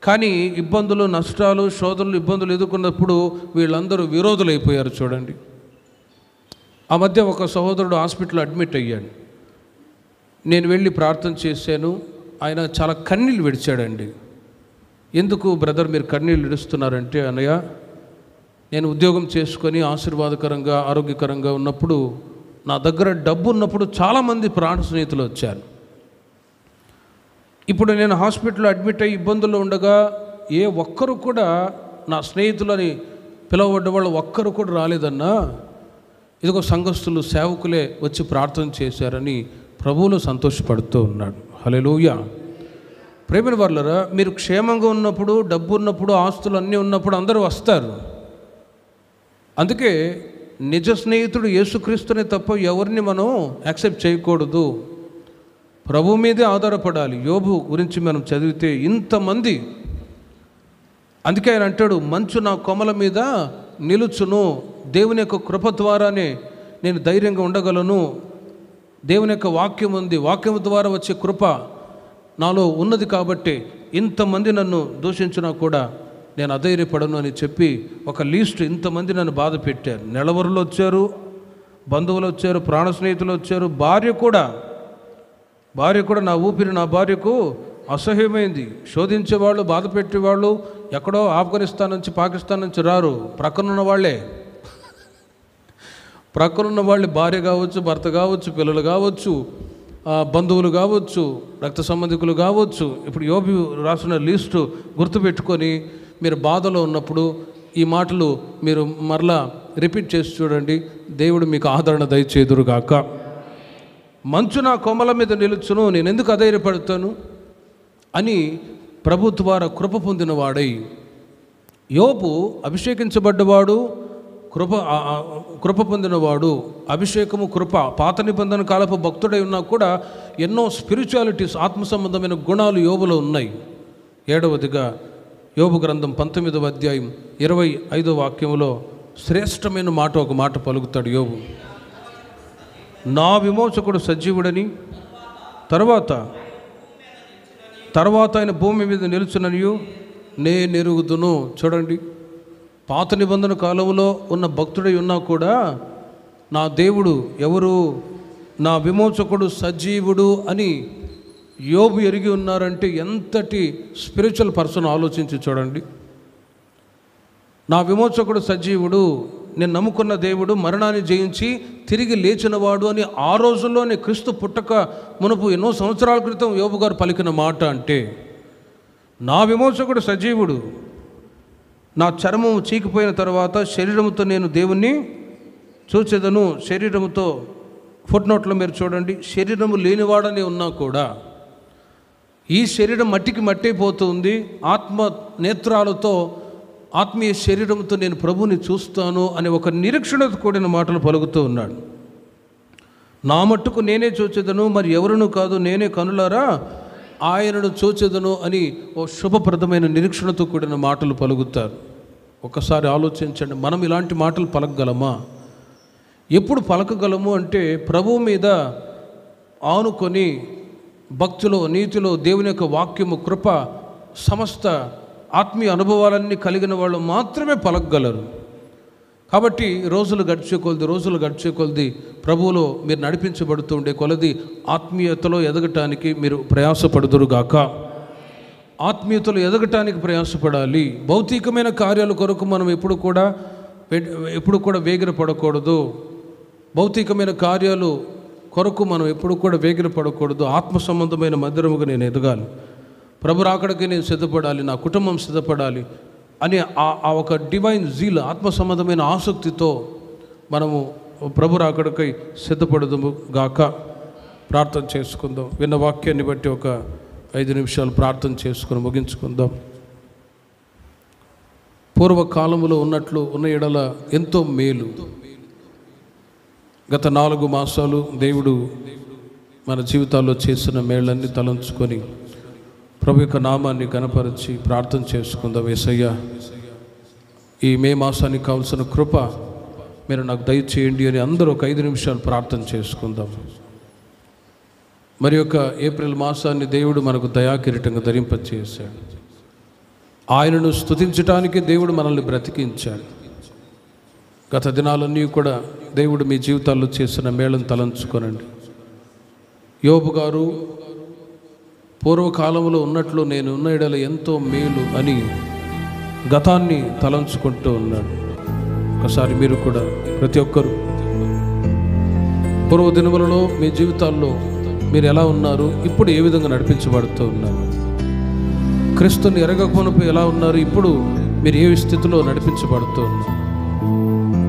కానీ ఇబ్బందులు, నష్టాలు, శోధనలు, ఇబ్బందులు ఎదుర్కొన్నప్పుడు వీళ్ళందరూ విరోధులైపోయారు. చూడండి, ఆ మధ్య ఒక సహోదరుడు హాస్పిటల్లో అడ్మిట్ అయ్యాడు. నేను వెళ్ళి ప్రార్థన చేశాను. ఆయన చాలా కన్నీళ్ళు విడిచాడండి. ఎందుకు బ్రదర్ మీరు కన్నీళ్ళు విడుస్తున్నారంటే, అన్నయ్య నేను ఉద్యోగం చేసుకొని ఆశీర్వాదకరంగా ఆరోగ్యకరంగా ఉన్నప్పుడు, నా దగ్గర డబ్బు ఉన్నప్పుడు చాలామంది ప్రాణ స్నేహితులు వచ్చారు. ఇప్పుడు నేను హాస్పిటల్లో అడ్మిట్ అయ్యి ఇబ్బందుల్లో ఉండగా ఏ ఒక్కరు కూడా నా స్నేహితులని పిలవబడ్డ వాళ్ళు ఒక్కరు కూడా రాలేదన్నా, ఇదిగో సంఘస్థులు సేవకులే వచ్చి ప్రార్థన చేశారని ప్రభువులో సంతోషపడుతూ ఉన్నాడు. హల్లెలూయా. ప్రేమైన వారలారా, మీరు క్షేమంగా ఉన్నప్పుడు, డబ్బు ఉన్నప్పుడు, ఆస్తులు అన్నీ ఉన్నప్పుడు అందరూ వస్తారు. అందుకే నిజ స్నేహితుడు యేసుక్రీస్తునే తప్ప ఎవరిని మనం యాక్సెప్ట్ చేయకూడదు, ప్రభు మీదే ఆధారపడాలి. యోబు గురించి మనం చదివితే ఇంతమంది, అందుకే ఆయన అంటాడు, మంచు నా కొమ్మల మీద నిలుచును, దేవుని యొక్క కృప ద్వారానే నేను ధైర్యంగా ఉండగలను. దేవుని యొక్క వాక్యం ఉంది, వాక్యం ద్వారా వచ్చే కృప నాలో ఉన్నది కాబట్టి ఇంతమంది నన్ను దూషించినా కూడా నేను అధైర్యపడను అని చెప్పి ఒక లిస్ట్, ఇంతమంది నన్ను బాధ పెట్టారు. నెలవరులు వచ్చారు, బంధువులు వచ్చారు, ప్రాణ స్నేహితులు వచ్చారు, భార్య కూడా నా ఊపిరి నా భార్యకు అసహ్యమైంది. శోధించేవాళ్ళు, బాధ పెట్టేవాళ్ళు ఎక్కడో ఆఫ్ఘనిస్తాన్ నుంచి, పాకిస్తాన్ నుంచి రారు, ప్రక్కనున్న వాళ్ళే. ప్రక్కనున్న వాళ్ళే భార్య కావచ్చు, భర్త కావచ్చు, పిల్లలు కావచ్చు, బంధువులు కావచ్చు, రక్త సంబంధికులు కావచ్చు. ఇప్పుడు యోబు రాసిన లిస్టు గుర్తుపెట్టుకొని మీరు బాధలో ఉన్నప్పుడు ఈ మాటలు మీరు మరలా రిపీట్ చేసి చూడండి. దేవుడు మీకు ఆదరణ దయచేదురుగాక. మంచు నా కొమ్మల మీద నిలుచును, నేను ఎందుకు అధైర్యపడతాను అని ప్రభు ద్వారా కృప పొందినవాడై, యోబు అభిషేకించబడ్డవాడు, కృప పొందినవాడు. అభిషేకము, కృప, పాత నిబంధన కాలపు భక్తుడై ఉన్నా కూడా ఎన్నో స్పిరిచువాలిటీస్, ఆత్మ సంబంధమైన గుణాలు యోబులో ఉన్నాయి. 7వదిగా యోబు గ్రంథం 19వ అధ్యాయం 25వ వాక్యంలో శ్రేష్టమైన మాట, ఒక మాట పలుకుతాడు యోబు. నా విమోచకుడు సజీవుడని, తర్వాత ఆయన భూమి మీద నిలుచుననియు, నేనెరుగుదును. చూడండి, పాత నిబంధన కాలంలో ఉన్న భక్తుడై ఉన్నా కూడా నా దేవుడు ఎవరు, నా విమోచకుడు సజీవుడు అని యోబు ఎరిగి ఉన్నారంటే ఎంతటి స్పిరిచువల్ పర్సన్ ఆలోచించి చూడండి. నా విమోచకుడు సజీవుడు, నేను నమ్ముకున్న దేవుడు మరణాన్ని జయించి తిరిగి లేచినవాడు అని ఆ రోజుల్లోనే క్రీస్తు పుట్టక మునుపు ఎన్నో సంవత్సరాల క్రితం యోబు గారు పలికిన మాట. అంటే నా విమోచకుడు సజీవుడు, నా చర్మం చీకిపోయిన తర్వాత శరీరముతో నేను దేవుణ్ణి చూచెదను. శరీరముతో, ఫుట్నోట్లో మీరు చూడండి, శరీరము లేనివాడని ఉన్నా కూడా ఈ శరీరం మట్టికి మట్టైపోతుంది, ఆత్మ నేత్రాలతో ఆత్మీయ శరీరంతో నేను ప్రభువుని చూస్తాను అనే ఒక నిరీక్షణతో కూడిన మాటలు పలుకుతూ ఉన్నాడు. నా మట్టుకు నేనే చూచెదను, మరి ఎవరును కాదు, నేనే కనులారా ఆయనను చూచెదను అని ఓ శుభప్రదమైన నిరీక్షణతో కూడిన మాటలు పలుకుతారు. ఒకసారి ఆలోచించండి, మనం ఇలాంటి మాటలు పలకగలమా? ఎప్పుడు పలకగలము అంటే ప్రభువు మీద ఆనుకొని భక్తిలో, నీతిలో, దేవుని యొక్క వాక్యము, కృప, సమస్త ఆత్మీయ అనుభవాలన్నీ కలిగిన వాళ్ళు మాత్రమే పలకగలరు. కాబట్టి రోజులు గడిచే కొలది ప్రభువులో మీరు నడిపించబడుతూ ఉండే కొలది ఆత్మీయతలో ఎదగటానికి మీరు ప్రయాసపడుదురుగాక. ఆత్మీయతలో ఎదగటానికి ప్రయాసపడాలి. భౌతికమైన కార్యాల కొరకు మనం ఎప్పుడు కూడా వేగిరపడకూడదు. భౌతికమైన కార్యాలు కొరకు మనం ఎప్పుడు కూడా వేగిరపడకూడదు. ఆత్మ సంబంధమైన మందిరముగా నేను ఎదగాలి, ప్రభు రాకడకి నేను సిద్ధపడాలి, నా కుటుంబం సిద్ధపడాలి అనే ఆ ఒక డివైన్ జీల్, ఆత్మ సంబంధమైన ఆసక్తితో మనము ప్రభు రాకడకై సిద్ధపడదుము గాక. ప్రార్థన చేసుకుందాం. విన్న వాక్యాన్ని బట్టి ఒక 5 నిమిషాలు ప్రార్థన చేసుకుని ముగించుకుందాం. పూర్వకాలంలో ఉన్నట్లు ఉన్న ఎడల ఎంతో మేలు. గత 4 మాసాలు దేవుడు మన జీవితాల్లో చేసిన మేళ్ళన్నీ తలంచుకొని ప్రభు యొక్క నామాన్ని కనపరిచి ప్రార్థన చేసుకుందాం. యేసయ్యా, ఈ మే మాసానికి కావాల్సిన కృప మీరు నాకు దయచేయండి అని అందరూ ఒక 5 నిమిషాలు ప్రార్థన చేసుకుందాం. మరి యొక్క ఏప్రిల్ మాసాన్ని దేవుడు మనకు దయాకిరీటంగా ధరింపచేశాడు. ఆయనను స్తుతించటానికి దేవుడు మనల్ని బ్రతికించాడు. గత దినాలన్నీ కూడా దేవుడు మీ జీవితాల్లో చేసిన మేళను తలంచుకోనండి. యోబు గారు పూర్వకాలంలో ఉన్నట్లు నేను ఉన్న ఎడల ఎంతో మేలు అని గతాన్ని తలంచుకుంటూ ఉన్నాడు. ఒకసారి మీరు కూడా ప్రతి ఒక్కరు పూర్వ దినములలో మీ జీవితాల్లో మీరు ఎలా ఉన్నారు, ఇప్పుడు ఏ విధంగా నడిపించబడుతూ ఉన్నారు, క్రీస్తుని ఎరగకపోనప్పుడు ఎలా ఉన్నారు, ఇప్పుడు మీరు ఏ స్థితిలో నడిపించబడుతూ ఉన్నారు.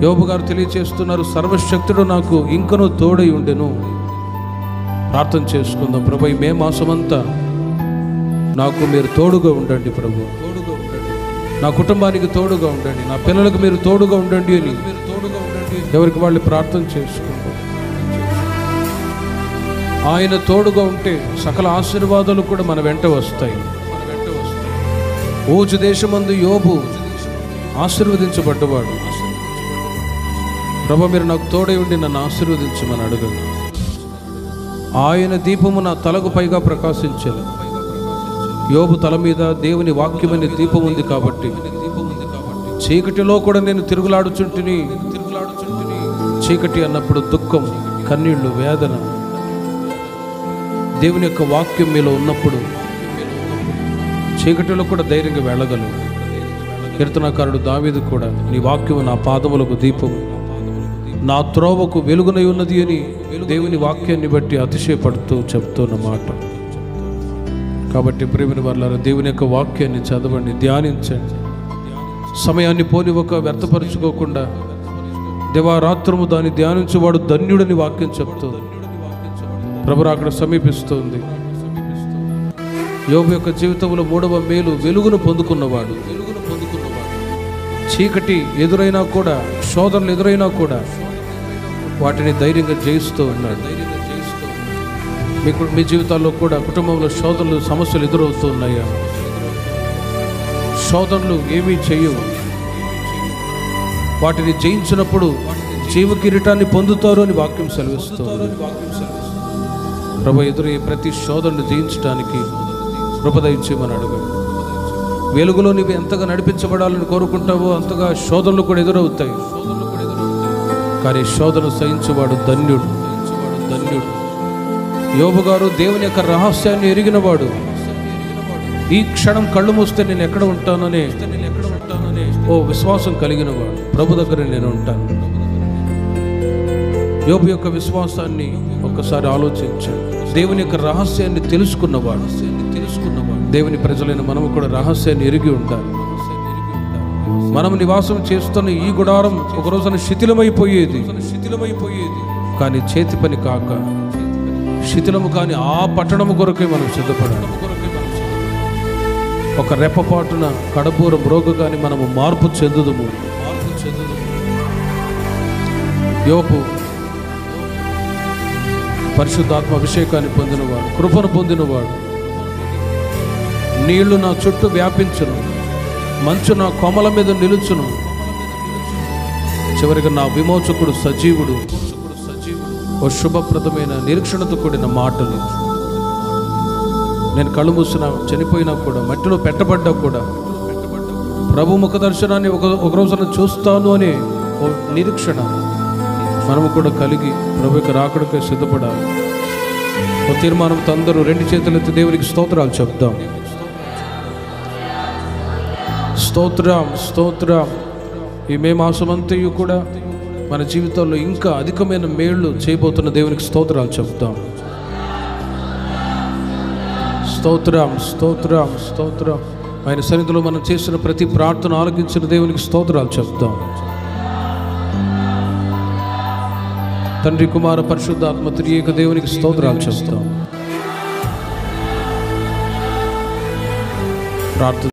యోబు గారు తెలియచేస్తున్నారు, సర్వశక్తుడు నాకు ఇంకనూ తోడై ఉండెను. ప్రార్థన చేసుకుందాం. ప్రభు, ఈ మే మాసమంతా నాకు మీరు తోడుగా ఉండండి. ప్రభు, నా కుటుంబానికి తోడుగా ఉండండి, నా పిల్లలకు మీరు తోడుగా ఉండండి అని ఎవరికి వాళ్ళు ప్రార్థన చేసుకుంటాం. ఆయన తోడుగా ఉంటే సకల ఆశీర్వాదాలు కూడా మన వెంట వస్తాయి. ఊజు దేశమందు యోబు ఆశీర్వదించబడ్డవాడు. ప్రభు, మీరు నాకు తోడై ఉండి నన్ను ఆశీర్వదించమని అడగండి. ఆయన దీపము నా తలకు పైగా ప్రకాశించను. యోబు తల మీద దేవుని వాక్యమనే దీపం ఉంది కాబట్టి చీకటిలో కూడా నేను తిరుగులాడుచుంటిని. చీకటి అన్నప్పుడు దుఃఖం, కన్నీళ్లు, వేదన. దేవుని యొక్క వాక్యం మీలో ఉన్నప్పుడు చీకటిలో కూడా ధైర్యంగా వెళ్ళగలవు. కీర్తనకారుడు దావీదు కూడా, నీ వాక్యము నా పాదములకు దీపము, నా త్రోవకు వెలుగునై ఉన్నది అని దేవుని వాక్యాన్ని బట్టి అతిశయపడుతూ చెప్తున్న మాట. కాబట్టి ప్రేమిని వారలారా, దేవుని యొక్క వాక్యాన్ని చదవండి, ధ్యానించండి. సమయాన్ని పోనివ్వక వ్యర్థపరచుకోకుండా దివారాత్రము దాన్ని ధ్యానించేవాడు ధన్యుడని వాక్యం చెప్తుంది. ప్రభు అక్కడ సమీపిస్తుంది. యోబు యొక్క జీవితంలో 3వ మేలు వెలుగును పొందుకున్నవాడు. చీకటి ఎదురైనా కూడా, శోధనలు ఎదురైనా కూడా వాటిని ధైర్యంగా జయిస్తూ ఉన్నాడు. మీ జీవితాల్లో కూడా కుటుంబంలో శోధనలు, సమస్యలు ఎదురవుతూ ఉన్నాయా? శోధనలు ఏమీ చేయవు. వాటిని జయించినప్పుడు జీవ కిరీటాన్ని పొందుతారు అని వాక్యం సెలవిస్తుంది. ప్రభు, ఎదురయ్యే ప్రతి శోధనను జయించడానికి కృప దయచేయమని అడగండి. వెలుగులో నీవు ఎంతగా నడిపించబడాలని కోరుకుంటావో అంతగా శోధనలు కూడా ఎదురవుతాయి. కానీ శోధన సహించువాడు ధన్యుడు. యోబు గారు దేవుని యొక్క రహస్యాన్ని ఎరిగినవాడు. ఈ క్షణం కళ్ళు మూస్తే నేను ఎక్కడ ఉంటాననే ఓ విశ్వాసం కలిగినవాడు. ప్రభు దగ్గర నేను ఉంటాను. యోబు యొక్క విశ్వాసాన్ని ఒక్కసారి ఆలోచించాడు. దేవుని యొక్క రహస్యాన్ని తెలుసుకున్నవాడు. దేవుని ప్రజలైన మనము కూడా రహస్యాన్ని ఎరిగి ఉండాలి. మనం నివాసం చేస్తున్న ఈ గుడారం ఒక రోజున శిథిలమైపోయేది. కానీ చేతి పని కాక శిథిలము కాని ఆ పట్టణము కొరకే మనం సిద్ధపడాలి. ఒక రెప్పపాటున కడబూర మ్రోగు కానీ మనము మార్పు చెందుదుము. యోబు పరిశుద్ధాత్మ అభిషేకాన్ని పొందినవాడు, కృపను పొందినవాడు. నీళ్లు నా చుట్టూ వ్యాపించును, మంచు నా కొమల మీద నిలుచును, చివరిగా నా విమోచకుడు సజీవుడు. ఓ శుభప్రదమైన నిరీక్షణతో కూడిన మాటలు. నేను కళ్ళు మూసినా, చనిపోయినా కూడా, మట్టిలో పెట్టబడ్డా కూడా ప్రభు ముఖ దర్శనాన్ని ఒక రోజున చూస్తాను అనే ఓ నిరీక్షణ మనము కూడా కలిగి ప్రభు యొక్క రాకడకే సిద్ధపడాలి. ఓ తీర్మానంతో అందరూ రెండు చేతులెత్తి దేవునికి స్తోత్రాలు చెప్దాం. స్తోత్రం, స్తోత్రం. ఈ మే మాసమంతయు కూడా మన జీవితంలో ఇంకా అధికమైన మేళ్ళు చేయబోతున్న దేవునికి స్తోత్రాలు చెప్తాం. స్తోత్రం, స్తోత్రం, స్తోత్రం. ఆయన సన్నిధిలో మనం చేసిన ప్రతి ప్రార్థన ఆలకించిన దేవునికి స్తోత్రాలు చెప్తాం. తండ్రి, కుమార, పరిశుద్ధాత్మ త్రియేక దేవునికి స్తోత్రాలు చెప్తాం. ప్రార్థన